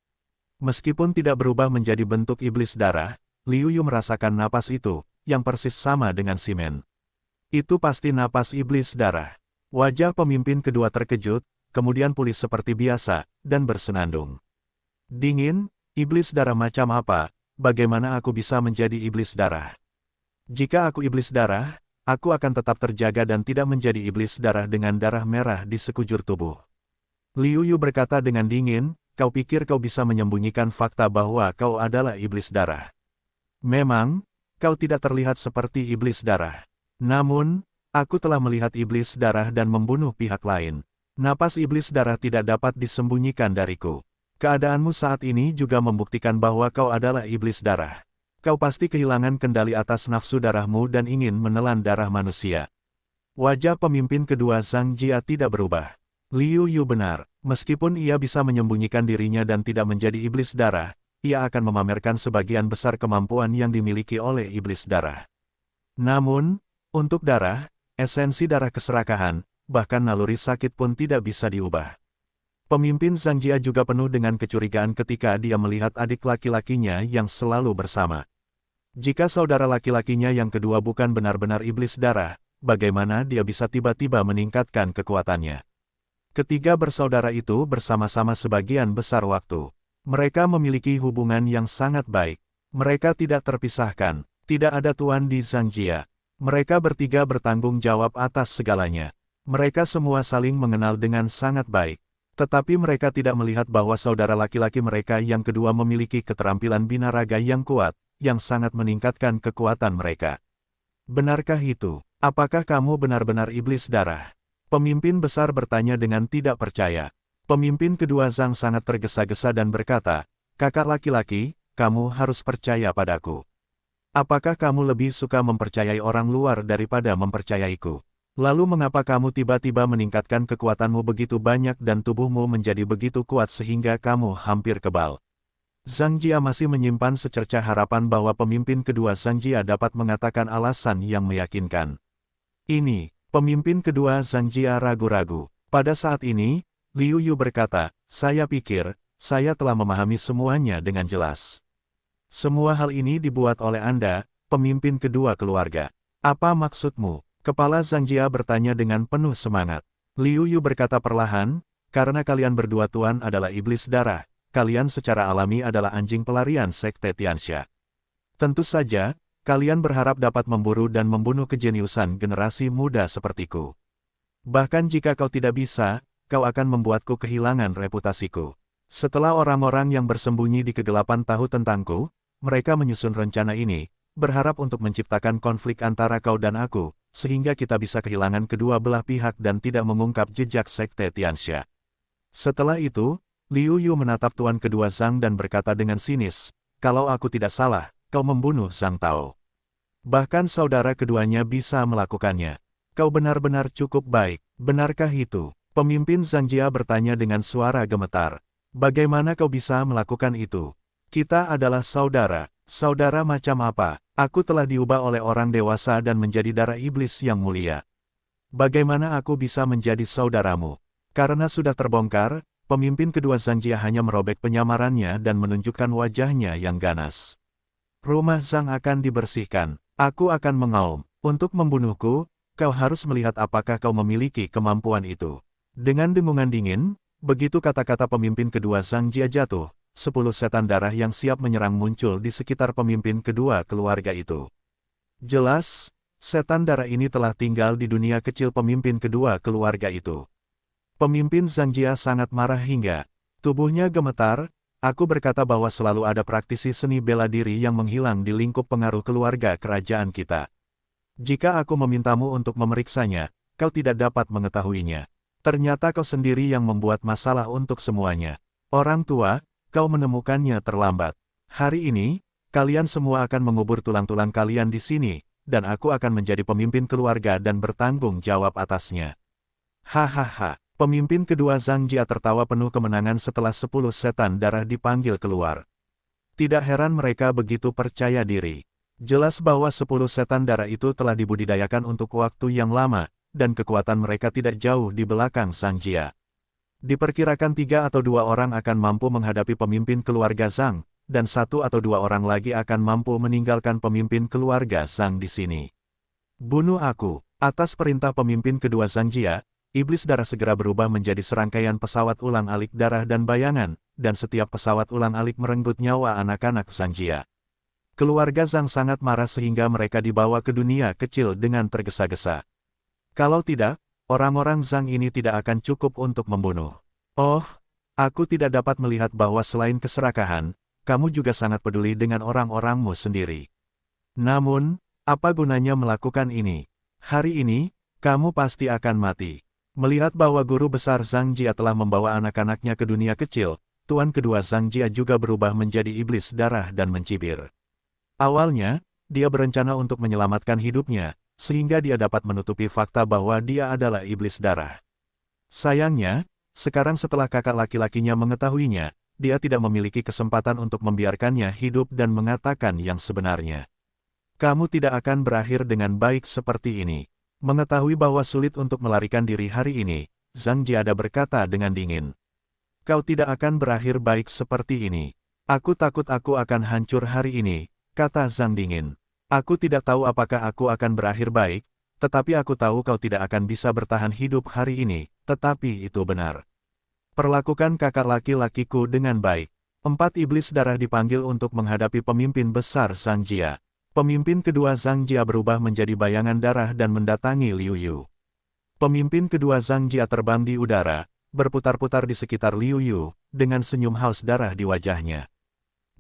Meskipun tidak berubah menjadi bentuk iblis darah, Liu Yu merasakan napas itu, yang persis sama dengan simen. Itu pasti napas iblis darah. Wajah pemimpin kedua terkejut, kemudian pulih seperti biasa, dan bersenandung. Dingin, iblis darah macam apa, bagaimana aku bisa menjadi iblis darah? Jika aku iblis darah, aku akan tetap terjaga dan tidak menjadi iblis darah dengan darah merah di sekujur tubuh. Liu Yu berkata dengan dingin, kau pikir kau bisa menyembunyikan fakta bahwa kau adalah iblis darah. Memang, kau tidak terlihat seperti iblis darah. Namun, aku telah melihat iblis darah dan membunuh pihak lain. Napas iblis darah tidak dapat disembunyikan dariku. Keadaanmu saat ini juga membuktikan bahwa kau adalah iblis darah. Kau pasti kehilangan kendali atas nafsu darahmu dan ingin menelan darah manusia. Wajah pemimpin kedua Zhang Jia tidak berubah. Liu Yu benar, meskipun ia bisa menyembunyikan dirinya dan tidak menjadi iblis darah, ia akan memamerkan sebagian besar kemampuan yang dimiliki oleh iblis darah. Namun, untuk darah, esensi darah keserakahan, bahkan naluri sakit pun tidak bisa diubah. Pemimpin Zhang Jia juga penuh dengan kecurigaan ketika dia melihat adik laki-lakinya yang selalu bersama. Jika saudara laki-lakinya yang kedua bukan benar-benar iblis darah, bagaimana dia bisa tiba-tiba meningkatkan kekuatannya? Ketiga bersaudara itu bersama-sama sebagian besar waktu. Mereka memiliki hubungan yang sangat baik. Mereka tidak terpisahkan, tidak ada tuan di Zangjia. Mereka bertiga bertanggung jawab atas segalanya. Mereka semua saling mengenal dengan sangat baik. Tetapi mereka tidak melihat bahwa saudara laki-laki mereka yang kedua memiliki keterampilan binaraga yang kuat, yang sangat meningkatkan kekuatan mereka. Benarkah itu? Apakah kamu benar-benar iblis darah? Pemimpin besar bertanya dengan tidak percaya. Pemimpin kedua Zhang sangat tergesa-gesa dan berkata, "Kakak laki-laki, kamu harus percaya padaku. Apakah kamu lebih suka mempercayai orang luar daripada mempercayaiku? Lalu mengapa kamu tiba-tiba meningkatkan kekuatanmu begitu banyak dan tubuhmu menjadi begitu kuat sehingga kamu hampir kebal?" Zhang Jia masih menyimpan secercah harapan bahwa pemimpin kedua Zhang Jia dapat mengatakan alasan yang meyakinkan. Ini, pemimpin kedua Zhang Jia ragu-ragu. Pada saat ini, Liu Yu berkata, "Saya pikir, saya telah memahami semuanya dengan jelas. Semua hal ini dibuat oleh Anda, pemimpin kedua keluarga. Apa maksudmu?" Kepala Zhang Jia bertanya dengan penuh semangat. Liu Yu berkata perlahan, "Karena kalian berdua tuan adalah iblis darah, kalian secara alami adalah anjing pelarian Sekte Tianxia. Tentu saja, kalian berharap dapat memburu dan membunuh kejeniusan generasi muda sepertiku. Bahkan jika kau tidak bisa, kau akan membuatku kehilangan reputasiku. Setelah orang-orang yang bersembunyi di kegelapan tahu tentangku, mereka menyusun rencana ini, berharap untuk menciptakan konflik antara kau dan aku, sehingga kita bisa kehilangan kedua belah pihak dan tidak mengungkap jejak Sekte Tianxia." Setelah itu, Liu Yu menatap tuan kedua Zhang dan berkata dengan sinis, "Kalau aku tidak salah, kau membunuh Zhang Tao. Bahkan saudara keduanya bisa melakukannya. Kau benar-benar cukup baik, benarkah itu?" Pemimpin Zhang Jia bertanya dengan suara gemetar. "Bagaimana kau bisa melakukan itu? Kita adalah saudara. Saudara macam apa? Aku telah diubah oleh orang dewasa dan menjadi darah iblis yang mulia. Bagaimana aku bisa menjadi saudaramu?" Karena sudah terbongkar, pemimpin kedua Zhang Jia hanya merobek penyamarannya dan menunjukkan wajahnya yang ganas. "Rumah Zhang akan dibersihkan. Aku akan mengaum. Untuk membunuhku, kau harus melihat apakah kau memiliki kemampuan itu." Dengan dengungan dingin, begitu kata-kata pemimpin kedua Zhang Jia jatuh, 10 setan darah yang siap menyerang muncul di sekitar pemimpin kedua keluarga itu. Jelas, setan darah ini telah tinggal di dunia kecil pemimpin kedua keluarga itu. Pemimpin Zhang Jia sangat marah hingga tubuhnya gemetar. "Aku berkata bahwa selalu ada praktisi seni bela diri yang menghilang di lingkup pengaruh keluarga kerajaan kita. Jika aku memintamu untuk memeriksanya, kau tidak dapat mengetahuinya. Ternyata kau sendiri yang membuat masalah untuk semuanya. Orang tua, kau menemukannya terlambat. Hari ini, kalian semua akan mengubur tulang-tulang kalian di sini, dan aku akan menjadi pemimpin keluarga dan bertanggung jawab atasnya." Hahaha. Pemimpin kedua Zhang Jia tertawa penuh kemenangan setelah 10 setan darah dipanggil keluar. Tidak heran mereka begitu percaya diri. Jelas bahwa 10 setan darah itu telah dibudidayakan untuk waktu yang lama, dan kekuatan mereka tidak jauh di belakang Zhang Jia. Diperkirakan 3 atau 2 orang akan mampu menghadapi pemimpin keluarga Zhang, dan 1 atau 2 orang lagi akan mampu meninggalkan pemimpin keluarga Zhang di sini. "Bunuh aku." Atas perintah pemimpin kedua Zhang Jia, iblis darah segera berubah menjadi serangkaian pesawat ulang-alik darah dan bayangan, dan setiap pesawat ulang-alik merenggut nyawa anak-anak Zhang Jia. Keluarga Zhang sangat marah sehingga mereka dibawa ke dunia kecil dengan tergesa-gesa. Kalau tidak, orang-orang Zhang ini tidak akan cukup untuk membunuh. "Oh, aku tidak dapat melihat bahwa selain keserakahan, kamu juga sangat peduli dengan orang-orangmu sendiri. Namun, apa gunanya melakukan ini? Hari ini, kamu pasti akan mati." Melihat bahwa guru besar Zhang Jia telah membawa anak-anaknya ke dunia kecil, tuan kedua Zhang Jia juga berubah menjadi iblis darah dan mencibir. Awalnya, dia berencana untuk menyelamatkan hidupnya, sehingga dia dapat menutupi fakta bahwa dia adalah iblis darah. Sayangnya, sekarang setelah kakak laki-lakinya mengetahuinya, dia tidak memiliki kesempatan untuk membiarkannya hidup dan mengatakan yang sebenarnya. "Kamu tidak akan berakhir dengan baik seperti ini." Mengetahui bahwa sulit untuk melarikan diri hari ini, Zhang Jiada berkata dengan dingin. "Kau tidak akan berakhir baik seperti ini. Aku takut aku akan hancur hari ini, kata Zhang dingin. Aku tidak tahu apakah aku akan berakhir baik, tetapi aku tahu kau tidak akan bisa bertahan hidup hari ini, tetapi itu benar. Perlakukan kakak laki-lakiku dengan baik. 4 iblis darah dipanggil untuk menghadapi pemimpin besar Zhang Jia. Pemimpin kedua Zhang Jia berubah menjadi bayangan darah dan mendatangi Liu Yu. Pemimpin kedua Zhang Jia terbang di udara, berputar-putar di sekitar Liu Yu, dengan senyum haus darah di wajahnya.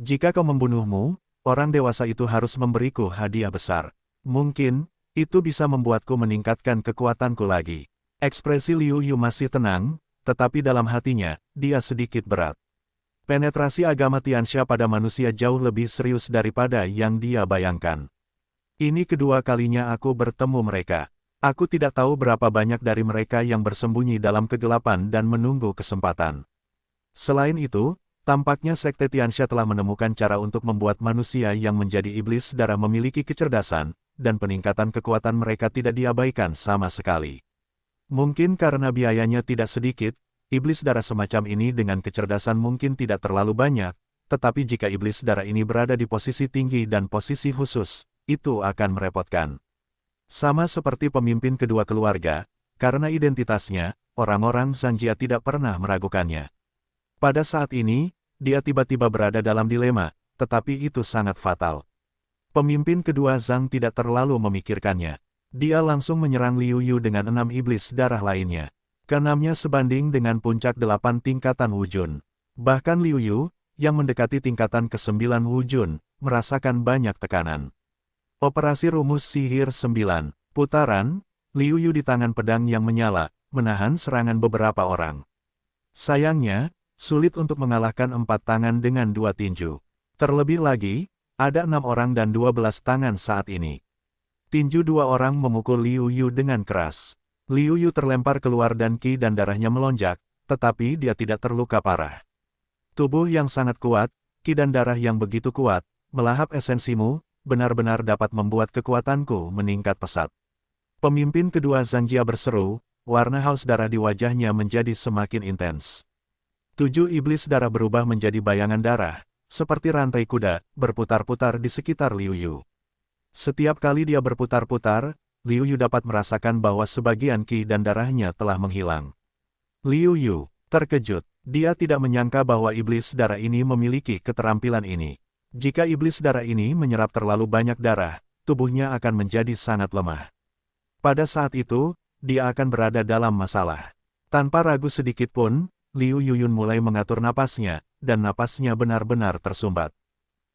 Jika kau membunuhmu, orang dewasa itu harus memberiku hadiah besar. Mungkin, itu bisa membuatku meningkatkan kekuatanku lagi. Ekspresi Liu Yu masih tenang, tetapi dalam hatinya, dia sedikit berat. Penetrasi agama Tianxia pada manusia jauh lebih serius daripada yang dia bayangkan. Ini kedua kalinya aku bertemu mereka. Aku tidak tahu berapa banyak dari mereka yang bersembunyi dalam kegelapan dan menunggu kesempatan. Selain itu, tampaknya Sekte Tianxia telah menemukan cara untuk membuat manusia yang menjadi iblis darah memiliki kecerdasan, dan peningkatan kekuatan mereka tidak diabaikan sama sekali. Mungkin karena biayanya tidak sedikit, iblis darah semacam ini dengan kecerdasan mungkin tidak terlalu banyak, tetapi jika iblis darah ini berada di posisi tinggi dan posisi khusus, itu akan merepotkan. Sama seperti pemimpin kedua keluarga, karena identitasnya, orang-orang Zhang Jia tidak pernah meragukannya. Pada saat ini, dia tiba-tiba berada dalam dilema, tetapi itu sangat fatal. Pemimpin kedua Zhang tidak terlalu memikirkannya. Dia langsung menyerang Liu Yu dengan 6 iblis darah lainnya. Keenamnya sebanding dengan puncak 8 tingkatan Wujun. Bahkan Liu Yu, yang mendekati tingkatan ke-9 Wujun, merasakan banyak tekanan. Operasi rumus sihir 9. Putaran, Liu Yu di tangan pedang yang menyala, menahan serangan beberapa orang. Sayangnya, sulit untuk mengalahkan 4 tangan dengan 2 tinju. Terlebih lagi, ada 6 orang dan 12 tangan saat ini. Tinju 2 orang memukul Liu Yu dengan keras. Liu Yu terlempar keluar dan ki dan darahnya melonjak, tetapi dia tidak terluka parah. Tubuh yang sangat kuat, ki dan darah yang begitu kuat, melahap esensimu, benar-benar dapat membuat kekuatanku meningkat pesat. Pemimpin kedua Zhang Jia berseru, warna haus darah di wajahnya menjadi semakin intens. 7 iblis darah berubah menjadi bayangan darah, seperti rantai kuda, berputar-putar di sekitar Liu Yu. Setiap kali dia berputar-putar, Liu Yu dapat merasakan bahwa sebagian ki dan darahnya telah menghilang. Liu Yu terkejut. Dia tidak menyangka bahwa iblis darah ini memiliki keterampilan ini. Jika iblis darah ini menyerap terlalu banyak darah, tubuhnya akan menjadi sangat lemah. Pada saat itu, dia akan berada dalam masalah. Tanpa ragu sedikit pun, Liu Yuyun mulai mengatur napasnya, dan napasnya benar-benar tersumbat.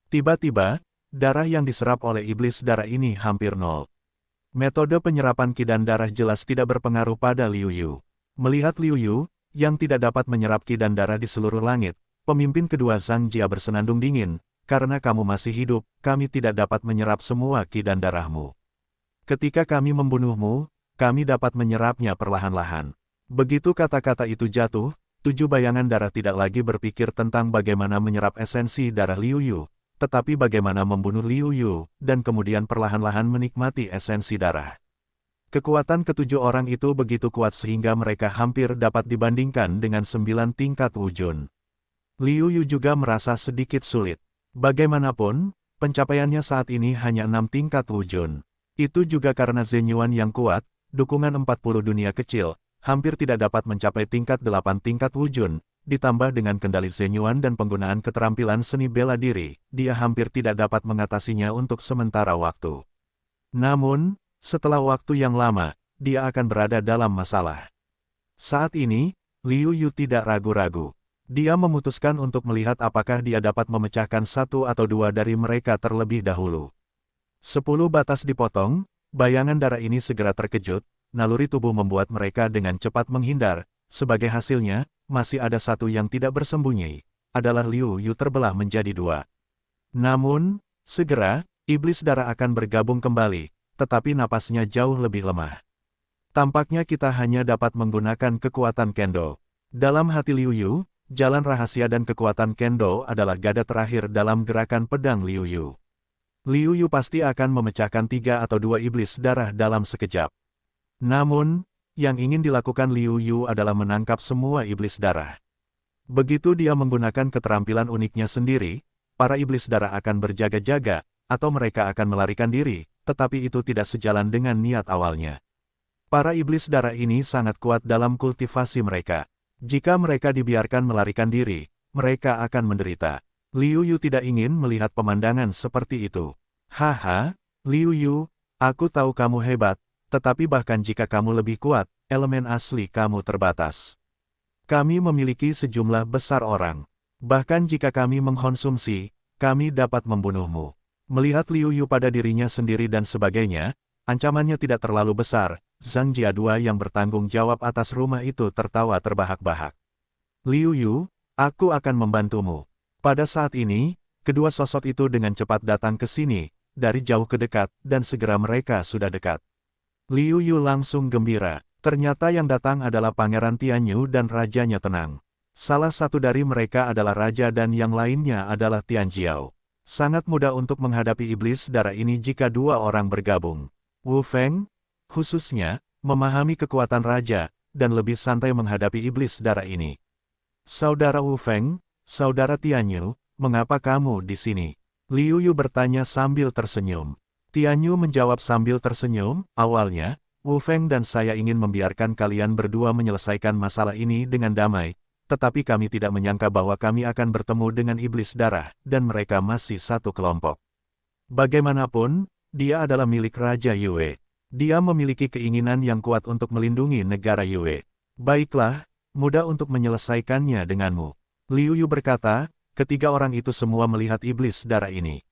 Tiba-tiba, darah yang diserap oleh iblis darah ini hampir nol. Metode penyerapan ki dan darah jelas tidak berpengaruh pada Liu Yu. Melihat Liu Yu, yang tidak dapat menyerap ki dan darah di seluruh langit, pemimpin kedua Zhang Jia bersenandung dingin, karena kamu masih hidup, kami tidak dapat menyerap semua ki dan darahmu. Ketika kami membunuhmu, kami dapat menyerapnya perlahan-lahan. Begitu kata-kata itu jatuh, 7 bayangan darah tidak lagi berpikir tentang bagaimana menyerap esensi darah Liu Yu, tetapi bagaimana membunuh Liu Yu, dan kemudian perlahan-lahan menikmati esensi darah. Kekuatan ke-7 orang itu begitu kuat sehingga mereka hampir dapat dibandingkan dengan 9 tingkat Wujun. Liu Yu juga merasa sedikit sulit. Bagaimanapun, pencapaiannya saat ini hanya 6 tingkat Wujun. Itu juga karena Zenyuan yang kuat, dukungan 40 dunia kecil, hampir tidak dapat mencapai tingkat 8 tingkat Wujun. Ditambah dengan kendali Zenyuan dan penggunaan keterampilan seni bela diri, dia hampir tidak dapat mengatasinya untuk sementara waktu. Namun, setelah waktu yang lama, dia akan berada dalam masalah. Saat ini, Liu Yu tidak ragu-ragu. Dia memutuskan untuk melihat apakah dia dapat memecahkan 1 atau 2 dari mereka terlebih dahulu. 10 batas dipotong, bayangan darah ini segera terkejut, naluri tubuh membuat mereka dengan cepat menghindar. Sebagai hasilnya, masih ada 1 yang tidak bersembunyi, adalah Liu Yu terbelah menjadi 2. Namun, segera, iblis darah akan bergabung kembali, tetapi napasnya jauh lebih lemah. Tampaknya kita hanya dapat menggunakan kekuatan Kendo. Dalam hati Liu Yu, jalan rahasia dan kekuatan Kendo adalah gada terakhir dalam gerakan pedang Liu Yu. Liu Yu pasti akan memecahkan 3 atau 2 iblis darah dalam sekejap. Namun, yang ingin dilakukan Liu Yu adalah menangkap semua iblis darah. Begitu dia menggunakan keterampilan uniknya sendiri, para iblis darah akan berjaga-jaga, atau mereka akan melarikan diri, tetapi itu tidak sejalan dengan niat awalnya. Para iblis darah ini sangat kuat dalam kultivasi mereka. Jika mereka dibiarkan melarikan diri, mereka akan menderita. Liu Yu tidak ingin melihat pemandangan seperti itu. Haha, Liu Yu, aku tahu kamu hebat, tetapi bahkan jika kamu lebih kuat, elemen asli kamu terbatas. Kami memiliki sejumlah besar orang. Bahkan jika kami mengkonsumsi, kami dapat membunuhmu. Melihat Liu Yu pada dirinya sendiri dan sebagainya, ancamannya tidak terlalu besar. Zhang Jiadua yang bertanggung jawab atas rumah itu tertawa terbahak-bahak. Liu Yu, aku akan membantumu. Pada saat ini, kedua sosok itu dengan cepat datang ke sini, dari jauh ke dekat, dan segera mereka sudah dekat. Liu Yu langsung gembira. Ternyata yang datang adalah Pangeran Tianyu dan rajanya tenang. Salah satu dari mereka adalah raja dan yang lainnya adalah Tianjiao. Sangat mudah untuk menghadapi iblis darah ini jika dua orang bergabung. Wu Feng, khususnya, memahami kekuatan raja, dan lebih santai menghadapi iblis darah ini. Saudara Wu Feng, saudara Tianyu, mengapa kamu di sini? Liu Yu bertanya sambil tersenyum. Tianyu menjawab sambil tersenyum, awalnya, Wu Feng dan saya ingin membiarkan kalian berdua menyelesaikan masalah ini dengan damai, tetapi kami tidak menyangka bahwa kami akan bertemu dengan iblis darah, dan mereka masih satu kelompok. Bagaimanapun, dia adalah milik Raja Yue. Dia memiliki keinginan yang kuat untuk melindungi negara Yue. Baiklah, mudah untuk menyelesaikannya denganmu. Liu Yu berkata, ketiga orang itu semua melihat iblis darah ini.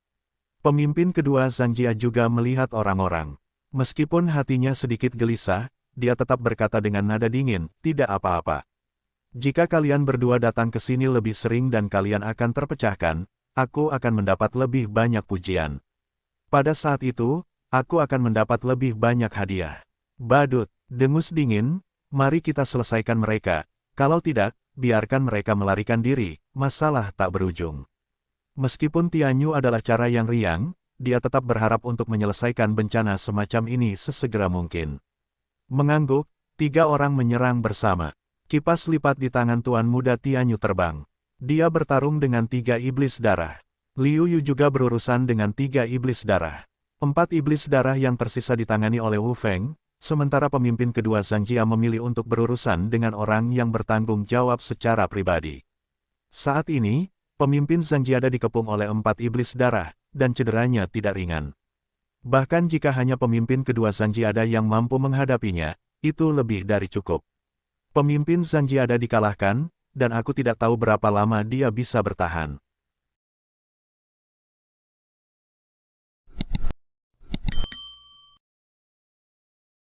Pemimpin kedua Zhang Jia juga melihat orang-orang. Meskipun hatinya sedikit gelisah, dia tetap berkata dengan nada dingin, tidak apa-apa. Jika kalian berdua datang ke sini lebih sering dan kalian akan terpecahkan, aku akan mendapat lebih banyak pujian. Pada saat itu, aku akan mendapat lebih banyak hadiah. Badut, dengus dingin, mari kita selesaikan mereka. Kalau tidak, biarkan mereka melarikan diri, masalah tak berujung. Meskipun Tianyu adalah cara yang riang, dia tetap berharap untuk menyelesaikan bencana semacam ini sesegera mungkin. Mengangguk, tiga orang menyerang bersama. Kipas lipat di tangan Tuan Muda Tianyu terbang. Dia bertarung dengan tiga iblis darah. Liu Yu juga berurusan dengan tiga iblis darah. 4 iblis darah yang tersisa ditangani oleh Wu Feng, sementara pemimpin kedua Zhang Jia memilih untuk berurusan dengan orang yang bertanggung jawab secara pribadi. Saat ini, pemimpin Zhang Jiada dikepung oleh 4 iblis darah, dan cederanya tidak ringan. Bahkan jika hanya pemimpin kedua Zhang Jiada yang mampu menghadapinya, itu lebih dari cukup. Pemimpin Zhang Jiada dikalahkan, dan aku tidak tahu berapa lama dia bisa bertahan.